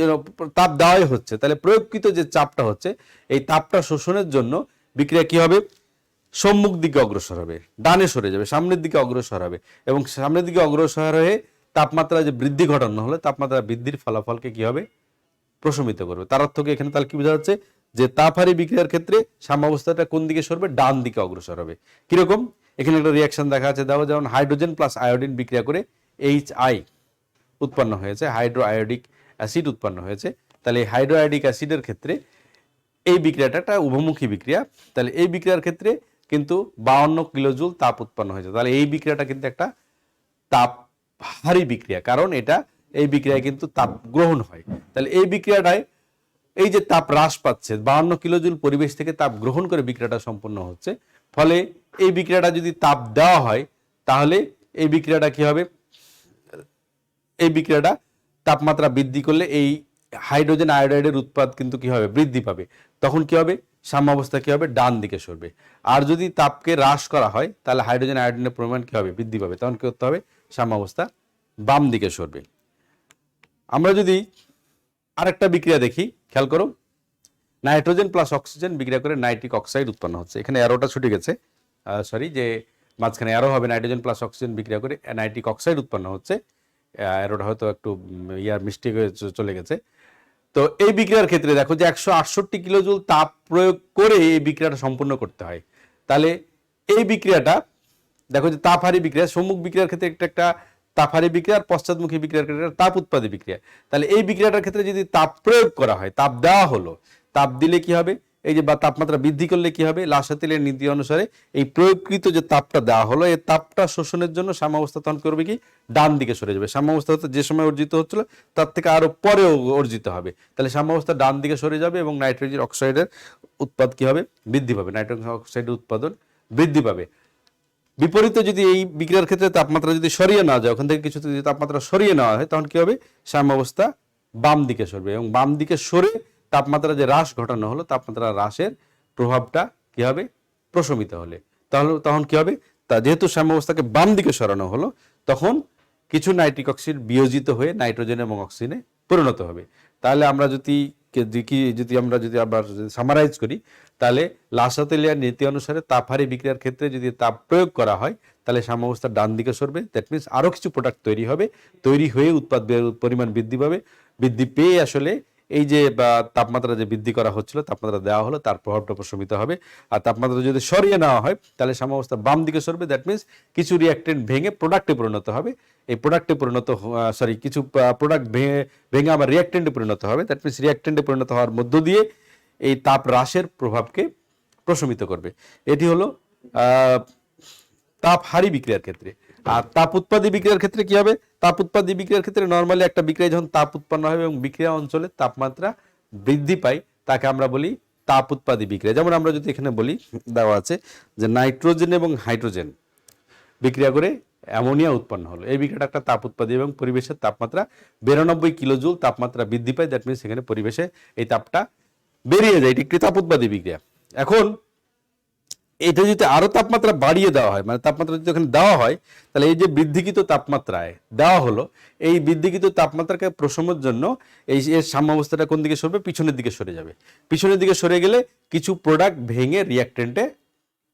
তাপ দেওয়াই হচ্ছে, তাহলে প্রয়োগকৃত যে চাপটা হচ্ছে, এই তাপটা শোষণের জন্য বিক্রিয়া কি হবে, সম্মুখ দিকে অগ্রসর হবে, ডানে সরে যাবে, সামনের দিকে অগ্রসর হবে এবং সামনের দিকে অগ্রসর হয়ে তাপমাত্রা যে বৃদ্ধি ঘটানো হলে তাপমাত্রা বৃদ্ধির ফলাফলকে কি হবে, প্রশমিত করবে। তার অর্থ কি এখানে তাহলে কি বোঝা যাচ্ছে, যে তাপহারী বিক্রিয়ার ক্ষেত্রে সাম্যাবস্থাটা কোন দিকে সরবে, ডান দিকে অগ্রসর হবে। কিরকম, এখানে একটা রিয়াকশন দেখা আছে, দেখো যেমন হাইড্রোজেন প্লাস আয়োডিন বিক্রিয়া করে HI উৎপন্ন হয়েছে, হাইড্রো আয়োডিক অ্যাসিড উৎপন্ন হয়েছে। তাহলে এই হাইড্রো আয়োডিক অ্যাসিডের ক্ষেত্রে এই বিক্রিয়াটা একটা উভমুখী বিক্রিয়া। তাহলে এই বিক্রিয়ার ক্ষেত্রে কিন্তু 52 কিলোজুল তাপ উৎপন্ন হয়েছে। তাহলে এই বিক্রিয়াটা কিন্তু একটা তাপহারী বিক্রিয়া, কারণ এই বিক্রিয়ায় কিন্তু তাপ গ্রহণ হয়। তাহলে এই বিক্রিয়াটায় এই যে তাপ হ্রাস পাচ্ছে, 52 কিলোজুল পরিবেশ থেকে তাপ গ্রহণ করে বিক্রিয়াটা সম্পন্ন হচ্ছে। ফলে এই বিক্রিয়াটা যদি তাপ দেওয়া হয় তাহলে এই বিক্রিয়াটা কি হবে, এই বিক্রিয়াটা তাপমাত্রা বৃদ্ধি করলে এই হাইড্রোজেন আয়োডাইডের উৎপাদ কিন্তু কি হবে, বৃদ্ধি পাবে। তখন কি হবে, সাম্যাবস্থা কি হবে, ডান দিকে সরবে। আর যদি তাপকে হ্রাস করা হয় তাহলে হাইড্রোজেন আয়োডিনের পরিমাণ কি হবে, বৃদ্ধি পাবে। তখন কি করতে হবে, সাম্যাবস্থা বাম দিকে সরবে। আমরা যদি আরেকটা বিক্রিয়া দেখি, খেয়াল করো, নাইট্রোজেন প্লাস অক্সিজেন বিক্রিয়া করে নাইট্রিক অক্সাইড উৎপন্ন হচ্ছে। এখানে অ্যারোটা ছুটে গেছে, সরি, যে মাঝখানে অ্যারো হবে, নাইট্রোজেন প্লাস অক্সিজেন বিক্রিয়া করে নাইট্রিক অক্সাইড উৎপন্ন হচ্ছে। অ্যারোটা হয়তো একটু মিস্টেক হয়ে চলে গেছে। তো এই বিক্রিয়ার ক্ষেত্রে দেখো যে 168 কিলোজুল তাপ প্রয়োগ করে এই বিক্রিয়াটা সম্পূর্ণ করতে হয়। তাহলে এই বিক্রিয়াটা দেখো যে তাপহারী বিক্রিয়া, সম্মুখ বিক্রিয়ার ক্ষেত্রে একটা তাপহারী বিক্রিয়া, আর পশ্চাৎমুখী বিক্রিয়ার ক্ষেত্রে তাপ উৎপাদী বিক্রিয়া। তাহলে এই বিক্রিয়াটার ক্ষেত্রে যদি তাপ প্রয়োগ করা হয়, তাপ দেওয়া হলো, তাপ দিলে কি হবে, এই যে বা তাপমাত্রা বৃদ্ধি করলে কি হবে, লাসাতিলের নীতি অনুসারে এই প্রয়োগকৃত যে তাপটা দেওয়া হলো, এই তাপটা শোষণের জন্য সাম্যাবস্থা তখন করবে কি, ডান দিকে সরে যাবে। সাম্যাবস্থা হতে যে সময় অর্জিত হচ্ছিল তার থেকে আরো পরেও অর্জিত হবে। তাহলে সাম্যাবস্থা ডান দিকে সরে যাবে এবং নাইট্রোজেন অক্সাইডের উৎপাদ কি হবে, বৃদ্ধি পাবে। নাইট্রোজেন অক্সাইডের উৎপাদন বৃদ্ধি পাবে। বিপরীতে যদি এই বিক্রিয়ার ক্ষেত্রে তাপমাত্রা যদি সরিয়ে নেওয়া যায়, ওখান থেকে কিছু যদি তাপমাত্রা সরিয়ে নেওয়া হয়, তখন কি হবে, সাম্যাবস্থা বাম দিকে সরবে এবং বাম দিকে সরে তাপমাত্রা যে হ্রাস ঘটানো হলো, তাপমাত্রা হ্রাসের প্রভাবটা কি হবে, প্রশমিত হলে তাহলে তখন কি হবে, তা যেহেতু সাম্যাবস্থাকে বাম দিকে সরানো হলো, তখন কিছু নাইট্রিক অক্সাইড বিয়োজিত হয়ে নাইট্রোজেন এবং অক্সিজেনে পরিণত হবে। তাহলে আমরা যদি আমরা আবার সামারাইজ করি, তাহলে লাসাতেলিয়ার নীতি অনুসারে তাপহারী বিক্রিয়ার ক্ষেত্রে যদি তাপ প্রয়োগ করা হয়, তাহলে সাম্যাবস্থা ডান দিকে সরবে। দ্যাট মিনস আরো কিছু প্রোডাক্ট তৈরি হবে, তৈরি হয়ে উৎপাদ পরিমাণ বৃদ্ধি পাবে। বৃদ্ধি পেয়ে আসলে এই যে তাপমাত্রা যে বৃদ্ধি করা হচ্ছিল, তাপমাত্রা দেওয়া হলো, তার প্রভাবটা প্রশমিত হবে। আর তাপমাত্রা যদি সরিয়ে নেওয়া হয়, তাহলে সাম্যাবস্থা বাম দিকে সরবে। দ্যাট মিনস কিছু রিঅ্যাক্টেন্ট ভেঙে প্রোডাক্টে পরিণত হবে। এই প্রোডাক্টে পরিণত কিছু প্রোডাক্ট ভেঙে আবার রিঅ্যাক্টেন্টে পরিণত হবে। দ্যাট মিনস রিঅ্যাক্টেন্টে পরিণত হওয়ার মধ্য দিয়ে এই তাপ হ্রাসের প্রভাবকে প্রশমিত করবে। এটি হলো তাপহারী বিক্রিয়ার ক্ষেত্রে। আর তাপ উৎপাদী বিক্রিয়ার ক্ষেত্রে কি হবে, তাপ উৎপাদী বিক্রিয়ার ক্ষেত্রে নর্মালি একটা বিক্রিয়া যখন তাপ উৎপন্ন হবে এবং বিক্রিয়া অঞ্চলে তাপমাত্রা বৃদ্ধি পায়, তাকে আমরা বলি তাপ উৎপাদী বিক্রিয়া। যেমন আমরা যদি এখানে বলি, দেওয়া আছে যে নাইট্রোজেন এবং হাইড্রোজেন বিক্রিয়া করে অ্যামোনিয়া উৎপন্ন হলো। এই বিক্রিয়াটা একটা তাপ উৎপাদী এবং পরিবেশের তাপমাত্রা 92 কিলোজুল তাপমাত্রা বৃদ্ধি পায়। দ্যাট মিনস সেখানে পরিবেশে এই তাপটা বেরিয়ে যায়। এটি একটি তাপ উৎপাদী বিক্রিয়া। এখন এটা যদি আরো তাপমাত্রা বাড়িয়ে দেওয়া হয়, মানে তাপমাত্রা যদি ওখানে দেওয়া হয়, তাহলে এই যে বৃদ্ধিকৃত তাপমাত্রায় দেওয়া হলো, এই বৃদ্ধিকৃত তাপমাত্রাকে প্রশমের জন্য এর সাম্যাবস্থাটা কোন দিকে সরবে, পিছনের দিকে সরে যাবে। পিছনের দিকে সরে গেলে কিছু প্রোডাক্ট ভেঙে রিঅ্যাক্টেন্টে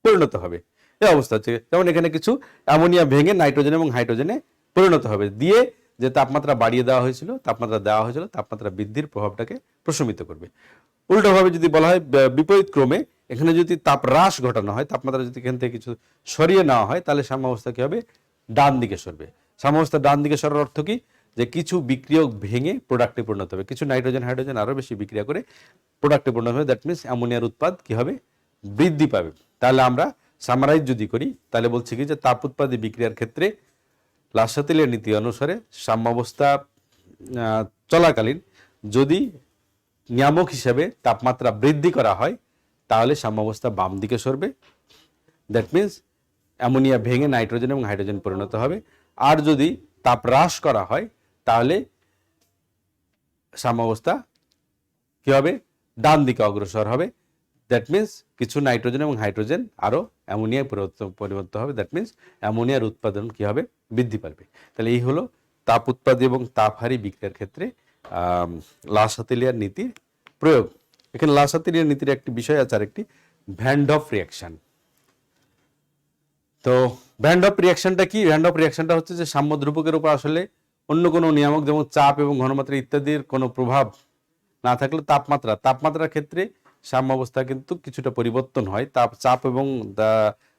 পরিণত হবে। এই অবস্থা হচ্ছে, যেমন এখানে কিছু অ্যামোনিয়া ভেঙে নাইট্রোজেন এবং হাইড্রোজেনে পরিণত হবে, দিয়ে যে তাপমাত্রা বাড়িয়ে দেওয়া হয়েছিল, তাপমাত্রা বৃদ্ধির প্রভাবটাকে প্রশমিত করবে। উল্টোভাবে যদি বলা হয় বিপরীত ক্রমে, এখানে যদি তাপ হ্রাস ঘটানো হয়, তাপমাত্রা যদি এখান থেকে কিছু সরিয়ে নেওয়া হয়, তাহলে সাম্যাবস্থা কি হবে, ডান দিকে সরবে। সাম্যাবস্থা ডান দিকে সরার অর্থ কি, যে কিছু বিক্রিয়ক ভেঙে প্রোডাক্টে পরিণত হবে, কিছু নাইট্রোজেন হাইড্রোজেন আরো বেশি বিক্রিয়া করে প্রোডাক্টে পরিণত হবে। দ্যাট মিনস অ্যামোনিয়ার উৎপাদ কি হবে, বৃদ্ধি পাবে। তাহলে আমরা সামারাইজ যদি করি, তাহলে বলছি কি যে তাপ উৎপাদী বিক্রিয়ার ক্ষেত্রে লাসাতিলের নীতি অনুসারে সাম্যাবস্থা চলাকালীন যদি নিয়ামক হিসেবে তাপমাত্রা বৃদ্ধি করা হয়, তাহলে সাম্যাবস্থা বাম দিকে সরবে। দ্যাট মিনস অ্যামোনিয়া ভেঙে নাইট্রোজেন এবং হাইড্রোজেন পরিণত হবে। আর যদি তাপ হ্রাস করা হয়, তাহলে সাম্যাবস্থা কি হবে, ডান দিকে অগ্রসর হবে। দ্যাট মিনস কিছু নাইট্রোজেন এবং হাইড্রোজেন আরো অ্যামোনিয়ায় পরিবর্তিত হবে। দ্যাট মিনস অ্যামোনিয়ার উৎপাদন কি হবে, বৃদ্ধি পাবে। তাহলে এই হলো তাপ উৎপাদী এবং তাপহারী বিক্রিয়ার ক্ষেত্রে লাসাতিলিয়ার নীতির প্রয়োগ। এখানে লাসাতিলিয়ার নীতির একটি বিষয় আছে, আরেকটি ভ্যান ডফ রিঅ্যাকশন। তো ভ্যান ডফ রিঅ্যাকশনটা কি? ভ্যান ডফ রিঅ্যাকশনটা হচ্ছে যে সাম্য ধ্রুবকের উপর আসলে অন্য কোনো নিয়ামক যেমন চাপ এবং ঘনমাত্রা ইত্যাদির কোনো প্রভাব না থাকলে তাপমাত্রার ক্ষেত্রে সাম্যাবস্থা কিন্তু কিছুটা পরিবর্তন হয়। চাপ এবং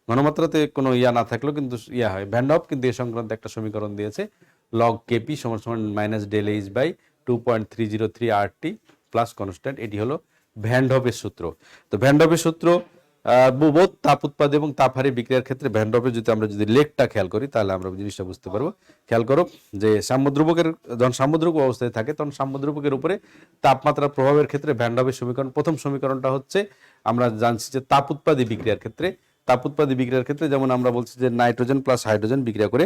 ঘনমাত্রাতে কোনো না থাকলেও কিন্তু হয়। ভ্যান ডফ কিন্তু এ সংক্রান্ত একটা সমীকরণ দিয়েছে, লগ কেপি সমান সমান minus del H by 2.303 RT plus constant. এটি হলো ভ্যান ডফের সূত্র। তো ভ্যান ডফের সূত্র বোধ তাপ উৎপাদ এবং তাপহারী বিক্রিয়ার ক্ষেত্রে ভ্যান ডফের আমরা যদি লেখটা খেয়াল করি, তাহলে আমরা জিনিসটা বুঝতে পারবো। খেয়াল করো যে সাম্যদ্রুবকের যখন সাম্যদ্রুবক অবস্থায় থাকে, তখন সাম্যদ্রুবকের উপরে তাপমাত্রার প্রভাবের ক্ষেত্রে ভ্যান ডফের সমীকরণ, প্রথম সমীকরণটা হচ্ছে আমরা জানছি যে তাপ উৎপাদী বিক্রিয়ার ক্ষেত্রে যেমন আমরা বলছি যে নাইট্রোজেন প্লাস হাইড্রোজেন বিক্রিয়া করে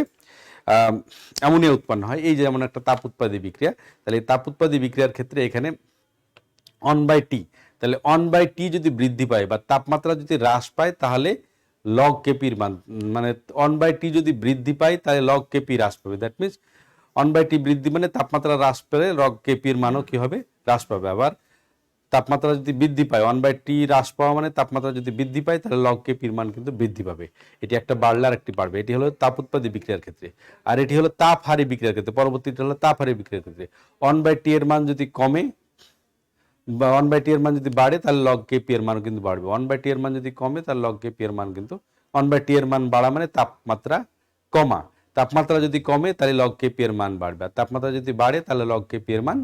অ্যামোনিয়া উৎপন্ন হয়। এই যে যেমন একটা তাপ উৎপাদী বিক্রিয়া, তাহলে এই তাপ উৎপাদী বিক্রিয়ার ক্ষেত্রে এখানে 1/T, তাহলে 1/T যদি বৃদ্ধি পায় বা তাপমাত্রা যদি হ্রাস পায় তাহলে লগ কেপির মান, মানে 1/T যদি বৃদ্ধি পায় তাহলে লগ কেপি হ্রাস পাবে। দ্যাট মিনস 1/T বৃদ্ধি মানে তাপমাত্রা হ্রাস পেলে লগ কেপির মানও কি হবে, হ্রাস পাবে। আবার তাপমাত্রা যদি বৃদ্ধি পায়, 1/T হ্রাস পাওয়া মানে তাপমাত্রা যদি বৃদ্ধি পায় তাহলে লগ কেপির মান কিন্তু বৃদ্ধি পাবে। এটি একটা বাড়লে আর একটি বাড়বে। এটি হলো তাপ উৎপাদী বিক্রিয়ার ক্ষেত্রে। আর এটি হলো তাপ হারি বিক্রিয়ার ক্ষেত্রে। পরবর্তীটা হলো তাপ হারি বিক্রিয়ার ক্ষেত্রে 1/T এর মান যদি কমে বা 1/T এর মান যদি বাড়ে তাহলে লগ কেপি এর মান কিন্তু বাড়বে। 1/T এর মান যদি কমে তাহলে লগ কেপি এর মান কিন্তু, 1/T এর মান বাড়া মানে তাপমাত্রা কমা। তাপমাত্রা যদি কমে তাহলে লগ কেপি এর মান বাড়বে, আর তাপমাত্রা যদি বাড়ে তাহলে লগ কেপি এর মান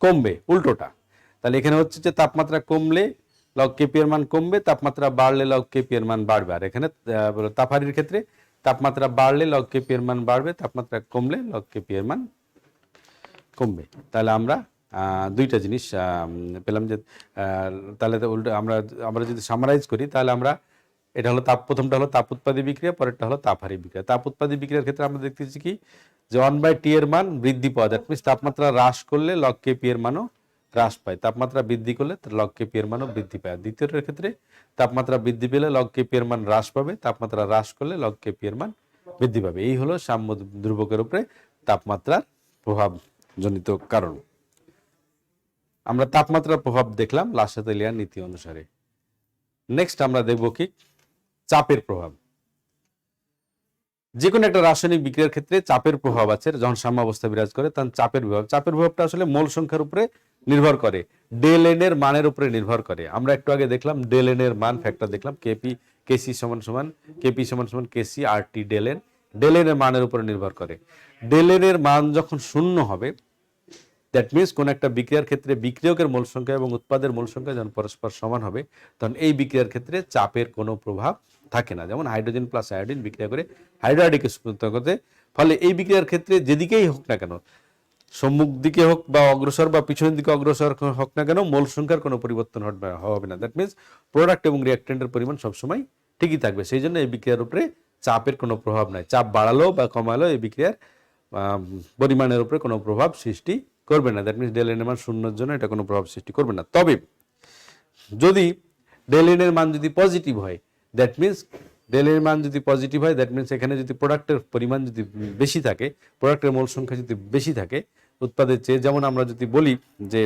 কমবে, উল্টোটা। তাহলে এখানে হচ্ছে যে তাপমাত্রা কমলে লগ কেপি এর মান কমবে, তাপমাত্রা বাড়লে লগ কেপি এর মান বাড়বে। আর এখানে তাপহারির ক্ষেত্রে তাপমাত্রা বাড়লে লগ কেপি এর মান বাড়বে, তাপমাত্রা কমলে লগ কেপি এর মান কমবে। তাহলে আমরা দুইটা জিনিস পেলাম যে তাহলে উল্টো আমরা যদি সামারাইজ করি তাহলে আমরা এটা হলো প্রথমটা হলো তাপ উৎপাদী বিক্রিয়া, পরেরটা হলো তাপহারী বিক্রিয়া। তাপ উৎপাদী বিক্রিয়ার ক্ষেত্রে আমরা দেখতেছি কি যে 1/T এর মান বৃদ্ধি পাওয়া, দ্যাট মিনস তাপমাত্রা হ্রাস করলে লগ কেপি এর মানও হ্রাস পায়, তাপমাত্রা বৃদ্ধি করলে লগ কেপি এর মানও বৃদ্ধি পায়। দ্বিতীয়টার ক্ষেত্রে তাপমাত্রা বৃদ্ধি পেলে লগ কেপি এর মান হ্রাস পাবে, তাপমাত্রা হ্রাস করলে লগ কেপি এর মান বৃদ্ধি পাবে। এই হলো সাম্য ধ্রুবকের উপরে তাপমাত্রার প্রভাবজনিত কারণ। আমরা তাপমাত্রার প্রভাব দেখলাম লাসাতেলিয়ার নীতি অনুসারে। নেক্সট আমরা দেখব কি চাপের প্রভাব। যে কোনো একটা রাসায়নিক বিক্রিয়ার ক্ষেত্রে চাপের প্রভাব আছে। যখন সাম্যাবস্থা বিরাজ করে তখন চাপের প্রভাবটা আসলে মোল সংখ্যার উপরে নির্ভর করে, ডেল এন এর মানের উপরে নির্ভর করে। আমরা একটু আগে দেখলাম ডেল এন এর মান ফ্যাক্টর দেখলাম, কেসি সমান সমান কেপি সমান সমান কেসি আর টি ডেল এন এর মানের উপরে নির্ভর করে। ডেল এন এর মান যখন শূন্য হবে, দ্যাট মিনস কোন একটা বিক্রিয়ার ক্ষেত্রে বিক্রিয়কের মোল সংখ্যা এবং উৎপাদের মোল সংখ্যা যখন পরস্পর সমান হবে তখন এই বিক্রিয়ার ক্ষেত্রে চাপের কোনো প্রভাব থাকে না। যেমন হাইড্রোজেন প্লাস আয়োডিন বিক্রিয়া করে হাইড্রোআইডিকে উৎপন্ন করতে, ফলে এই বিক্রিয়ার ক্ষেত্রে যেদিকেই হোক না কেন, সম্মুখ দিকে হোক বা অগ্রসর বা পিছনের দিকে অগ্রসর হোক না কেন, মোল সংখ্যার কোনো পরিবর্তন হবে না। দ্যাট মিনস প্রোডাক্ট এবং রিঅ্যাক্টেন্টের পরিমাণ সবসময় ঠিকই থাকবে। সেই জন্য এই বিক্রিয়ার উপরে চাপের কোনো প্রভাব নাই। চাপ বাড়ালো বা কমালো এই বিক্রিয়ার পরিমাণের উপরে কোনো প্রভাব সৃষ্টি করবে না। দ্যাট মিনস ডেল এন এর মান শূন্যের জন্য এটা কোনো প্রভাব সৃষ্টি করবে না। তবে যদি ডেল এন এর মান যদি পজিটিভ হয়, দ্যাট মিনস ডেল এর মান যদি পজিটিভ হয়, দ্যাট মিনস এখানে যদি প্রোডাক্টের পরিমাণ যদি বেশি থাকে, প্রোডাক্টের মোল সংখ্যা যদি বেশি থাকে উৎপাদের চেয়ে, যেমন আমরা যদি বলি যে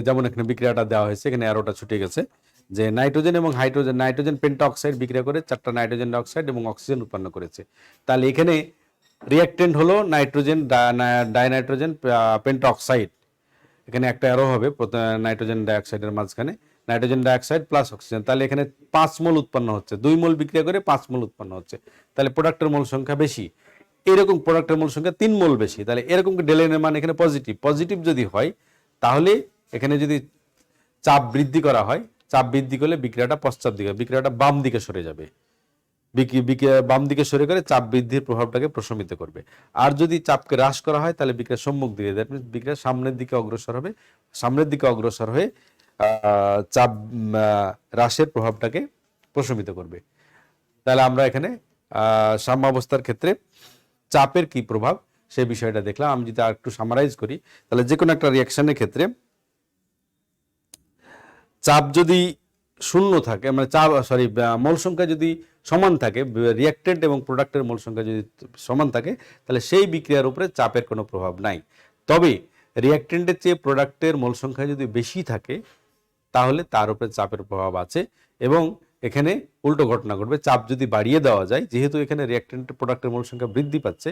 যেমন এখানে বিক্রিয়াটা দেওয়া হয়েছে, এখানে অ্যারোটা ছুটে গেছে যে নাইট্রোজেন এবং নাইট্রোজেন পেন্টাঅক্সাইড বিক্রিয়া করে 4টা নাইট্রোজেন ডাইঅক্সাইড এবং অক্সিজেন উৎপন্ন করেছে। তাহলে এখানে রিঅ্যাক্টেন্ট হলো নাইট্রোজেন ডাইনাইট্রোজেন পেন্টাঅক্সাইড। এখানে একটা অ্যারো হবে নাইট্রোজেন ডাইঅক্সাইডের মাঝখানে, নাইট্রোজেন ডাইঅক্সাইড প্লাস অক্সিজেন। তাহলে এখানে 5 মোল উৎপন্ন হচ্ছে, 2 মোল বিক্রিয়া করে 5 মোল উৎপন্ন হচ্ছে। তাহলে প্রোডাক্টের মোল সংখ্যা বেশি, এরকম প্রোডাক্টের মোল সংখ্যা 3 মোল বেশি। তাহলে এরকম ডেল এন এর মান এখানে পজিটিভ যদি হয়, তাহলে এখানে যদি চাপ বৃদ্ধি করা হয়, চাপ বৃদ্ধি করলে বিক্রিয়াটা পশ্চাৎ দিকে, বিক্রিয়াটা বাম দিকে সরে যাবে, বাম দিকে সরে করে চাপ বৃদ্ধির প্রভাবটাকে প্রশমিত করবে। আর যদি চাপকে হ্রাস করা হয় তাহলে বিক্রিয়া সম্মুখ দিকে, দ্যাট মিনস বিক্রিয়া সামনের দিকে অগ্রসর হবে, সামনের দিকে অগ্রসর হয়ে চাপ হ্রাসের প্রভাবটাকে প্রশমিত করবে। তাহলে আমরা এখানে সাম্যাবস্থার ক্ষেত্রে চাপের কি প্রভাব সেই বিষয়টা দেখলাম। আমি যদি আর একটু সামারাইজ করি তাহলে যে কোনো একটা রিঅ্যাকশনের ক্ষেত্রে চাপ যদি শূন্য থাকে, মানে মোল সংখ্যা যদি সমান থাকে, রিঅ্যাক্টেন্ট এবং প্রোডাক্টের মোল সংখ্যা যদি সমান থাকে তাহলে সেই বিক্রিয়ার উপরে চাপের কোনো প্রভাব নাই। তবে রিঅ্যাক্টেন্টের চেয়ে প্রোডাক্টের মোল সংখ্যা যদি বেশি থাকে তাহলে তার উপরে চাপের প্রভাব আছে, এবং এখানে উল্টো ঘটনা ঘটবে। চাপ যদি বাড়িয়ে দেওয়া যায়, যেহেতু এখানে রিঅ্যাক্টেন্ট প্রোডাক্টের মোল সংখ্যা বৃদ্ধি পাচ্ছে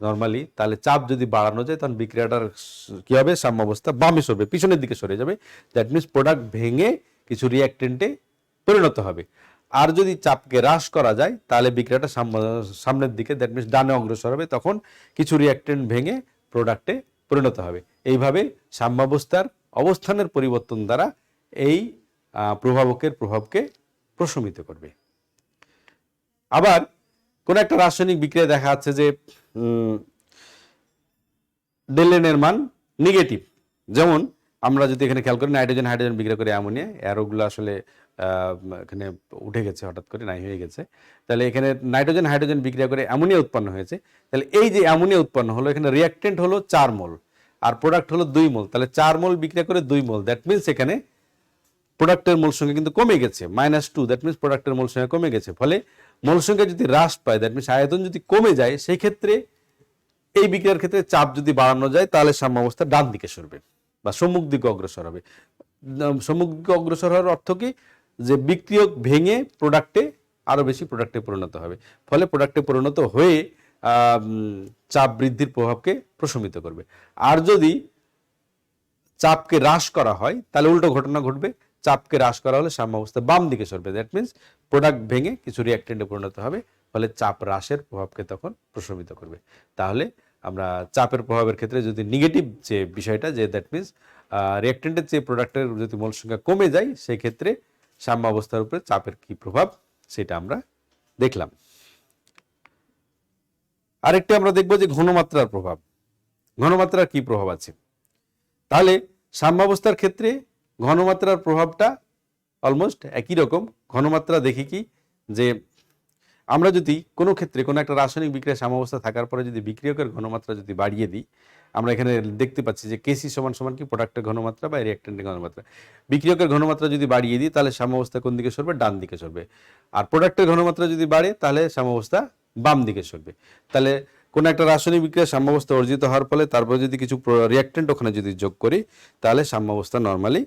নর্মালি, তাহলে চাপ যদি বাড়ানো যায় তখন বিক্রিয়াটার কি হবে, সাম্যাবস্থা বামে সরবে, পিছনের দিকে সরে যাবে। দ্যাট মিনস প্রোডাক্ট ভেঙে কিছু রিঅ্যাক্টেন্টে পরিণত হবে। আর যদি চাপকে হ্রাস করা যায় তাহলে বিক্রিয়াটা সামনের দিকে, দ্যাট মিনস ডানে অগ্রসর হবে, তখন কিছু রিঅ্যাক্টেন্ট ভেঙে প্রোডাক্টে পরিণত হবে। এইভাবে সাম্যাবস্থার অবস্থানের পরিবর্তন দ্বারা এই প্রভাবকের প্রভাবকে প্রশমিত করবে। আবার কোন একটা রাসায়নিক বিক্রিয়া দেখা যাচ্ছে যে ডেল এন এর মান নেগেটিভ। যেমন আমরা যদি এখানে খেয়াল করি নাইট্রোজেন হাইড্রোজেন বিক্রিয়া করে অ্যামোনিয়া, অ্যারোগুলো আসলে এখানে উঠে গেছে, হঠাৎ করে নাই হয়ে গেছে। তাহলে এখানে নাইট্রোজেন হাইড্রোজেন বিক্রিয়া করে অ্যামোনিয়া উৎপন্ন হয়েছে। তাহলে এই যে অ্যামোনিয়া উৎপন্ন হলো, এখানে রিঅ্যাক্টেন্ট হলো 4 মোল আর প্রোডাক্ট হলো 2 মোল। তাহলে 4 মোল বিক্রিয়া করে 2 মোল, দ্যাট মিনস এখানে প্রোডাক্টের মোল সংখ্যা কিন্তু কমে গেছে, -2, দ্যাট মিনস প্রোডাক্টের মোল সংখ্যা কমে গেছে। ফলে মোল সংখ্যা যদি হ্রাস পায়, দ্যাট মিনস আয়তন যদি কমে যায়, সেই ক্ষেত্রে এই বিক্রিয়ার ক্ষেত্রে চাপ যদি বাড়ানো যায় তাহলে সাম্যাবস্থা ডান দিকে সরবে বা সম্মুখ দিকে অগ্রসর হবে। সম্মুখ দিকে অগ্রসর হওয়ার অর্থ কি, যে বিক্রিয়ক ভেঙে প্রোডাক্টে আরো বেশি প্রোডাক্টে পরিণত হবে, ফলে প্রোডাক্টে পরিণত হয়ে চাপ বৃদ্ধির প্রভাবকে প্রশমিত করবে। আর যদি চাপকে হ্রাস করা হয় তাহলে উল্টো ঘটনা ঘটবে, চাপকে হ্রাস করা হলে সাম্যাবস্থা বাম দিকে সরবে, দ্যাট মিনস প্রোডাক্ট ভেঙে কিছু রিঅ্যাক্টেন্টে পরিণত হবে, ফলে চাপ হ্রাসের প্রভাবকে তখন প্রশমিত করবে। তাহলে আমরা চাপের প্রভাবের ক্ষেত্রে যদি নেগেটিভ যে বিষয়টা, যে দ্যাট মিনস রিঅ্যাক্টেন্টের চেয়ে প্রোডাক্টের যদি মোল সংখ্যা কমে যায়, সেই ক্ষেত্রে সাম্যাবস্থার উপরে চাপের কি প্রভাব সেটা আমরা দেখলাম। আরেকটি আমরা দেখব যে ঘনমাত্রার প্রভাব। ঘনমাত্রার কি প্রভাব আছে? তাহলে সাম্যাবস্থার ক্ষেত্রে ঘনমাত্রার প্রভাবটা অলমোস্ট একই রকম। ঘনমাত্রা দেখি কি, যে আমরা যদি কোনো ক্ষেত্রে কোনো একটা রাসায়নিক বিক্রিয়া সাম্যাবস্থা থাকার পরে যদি বিক্রিয়কের ঘনমাত্রা যদি বাড়িয়ে দিই, আমরা এখানে দেখতে পাচ্ছি যে কেসি সমান সমান কি প্রোডাক্টের ঘনমাত্রা বা রিঅ্যাক্টেন্টের ঘনমাত্রা। বিক্রিয়কের ঘনমাত্রা যদি বাড়িয়ে দিই তাহলে সাম্যাবস্থা কোন দিকে সরবে? ডান দিকে সরবে। আর প্রোডাক্টের ঘনমাত্রা যদি বাড়ে তাহলে সাম্যাবস্থা বাম দিকে সরবে। তাহলে কোনো একটা রাসায়নিক বিক্রিয়া সাম্যাবস্থা অর্জিত হওয়ার ফলে তারপরে যদি কিছু রিঅ্যাক্টেন্ট ওখানে যদি যোগ করি তাহলে সাম্যাবস্থা নর্মালি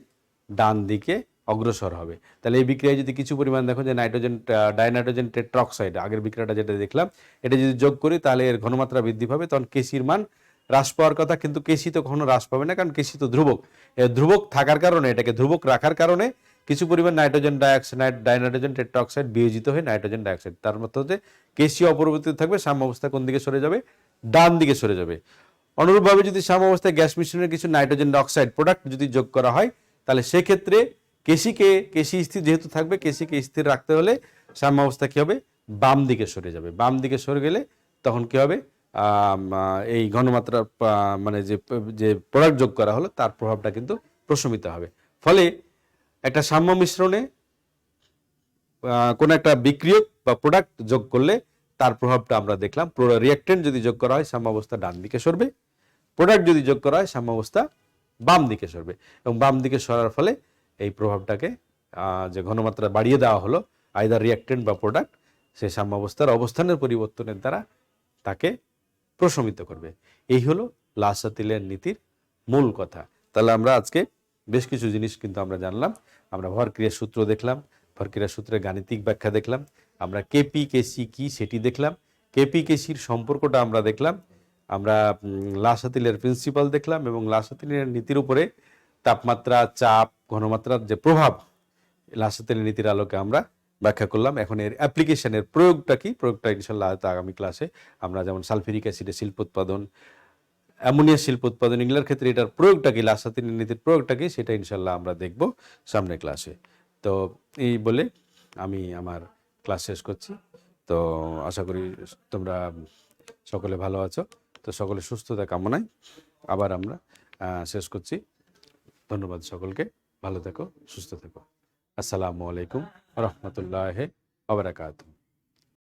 ডান দিকে অগ্রসর হবে। তাহলে এই বিক্রিয়ায় যদি কিছু পরিমাণ দেখো যে নাইট্রোজেন ডাইনাইট্রোজেন টেট্রাঅক্সাইড, আগের বিক্রিয়াটা যেটা দেখলাম, এটা যদি যোগ করি তাহলে এর ঘনমাত্রা বৃদ্ধি পাবে, তখন কেসির মান হ্রাস পাওয়ার কথা, কিন্তু কেসি তো কখনো হ্রাস পাবে না, কারণ কেসি তো ধ্রুবক। ধ্রুবক থাকার কারণে, এটাকে ধ্রুবক রাখার কারণে কিছু পরিমাণ নাইট্রোজেন ডাইঅক্সাইড ডাইনাইট্রোজেন টেট্রাঅক্সাইড বিয়োজিত হয়ে নাইট্রোজেন ডাইঅক্সাইড, তার মধ্যে হচ্ছে কেসি অপরিবর্তিত থাকবে, সাম্যাবস্থা কোন দিকে সরে যাবে? ডান দিকে সরে যাবে। অনুরূপভাবে যদি সাম্যাবস্থায় গ্যাস মিশ্রণের কিছু নাইট্রোজেন অক্সাইড প্রোডাক্ট যদি যোগ করা হয় তাহলে সেক্ষেত্রে কেসি স্থির যেহেতু থাকবে, কেসিকে স্থির রাখতে হলে সাম্যাবস্থা কি হবে? বাম দিকে সরে যাবে। বাম দিকে সরে গেলে তখন কি হবে? এই ঘনমাত্রার মানে যে প্রোডাক্ট যোগ করা হলো তার প্রভাবটা কিন্তু প্রশমিত হবে। ফলে একটা সাম্য মিশ্রণে কোন একটা বিক্রিয়ক বা প্রোডাক্ট যোগ করলে তার প্রভাবটা আমরা দেখলাম। রিঅ্যাক্টেন্ট যদি যোগ করা হয় সাম্যাবস্থা ডান দিকে সরবে, প্রোডাক্ট যদি যোগ করা হয় সাম্যাবস্থা বাম দিকে সরবে, এবং বাম দিকে সরার ফলে এই প্রভাবটাকে যে ঘনমাত্রা বাড়িয়ে দেওয়া হলো আইদার রিঅ্যাক্টেন্ট বা প্রোডাক্ট, সে সাম্যাবস্থার অবস্থানের পরিবর্তনের দ্বারা তাকে প্রশমিত করবে। এই হলো লা শাতিলের নীতির মূল কথা। তাহলে আমরা আজকে বেশ কিছু জিনিস কিন্তু আমরা জানলাম। আমরা ভরক্রিয়ার সূত্র দেখলাম, ভরক্রিয়ার সূত্রের গাণিতিক ব্যাখ্যা দেখলাম, আমরা কেপি কেসি কি সেটি দেখলাম, কেপি কেসির সম্পর্কটা আমরা দেখলাম, আমরা লা শাতিলের প্রিন্সিপাল দেখলাম, এবং লা শাতিলের নীতির উপরে তাপমাত্রা, চাপ, ঘনমাত্রার যে প্রভাব লা শাতিলের নীতির আলোকে আমরা ব্যাখ্যা করলাম। এখন এর অ্যাপ্লিকেশনের প্রয়োগটা কি, প্রয়োগটা ইনশাল্লাহ আগামী ক্লাসে আমরা, যেমন সালফিউরিক অ্যাসিডের শিল্প উৎপাদন, অ্যামোনিয়া শিল্প উৎপাদন, এগুলোর ক্ষেত্রে এটার প্রয়োগটা কি, লা শাতিলের নীতির প্রয়োগটা কি, সেটা ইনশাল্লাহ আমরা দেখব সামনের ক্লাসে। তো এই বলে আমি আমার ক্লাস শেষ করছি। তো আশা করি তোমরা সকলে ভালো আছো। তো সকলে সুস্থতা কামনায় আবার আমরা শেষ করছি। ধন্যবাদ সকলকে, ভালো থেকো, সুস্থ থেকো। আসসালামু আলাইকুম ওয়া রাহমাতুল্লাহি ওয়া বারাকাতুহু।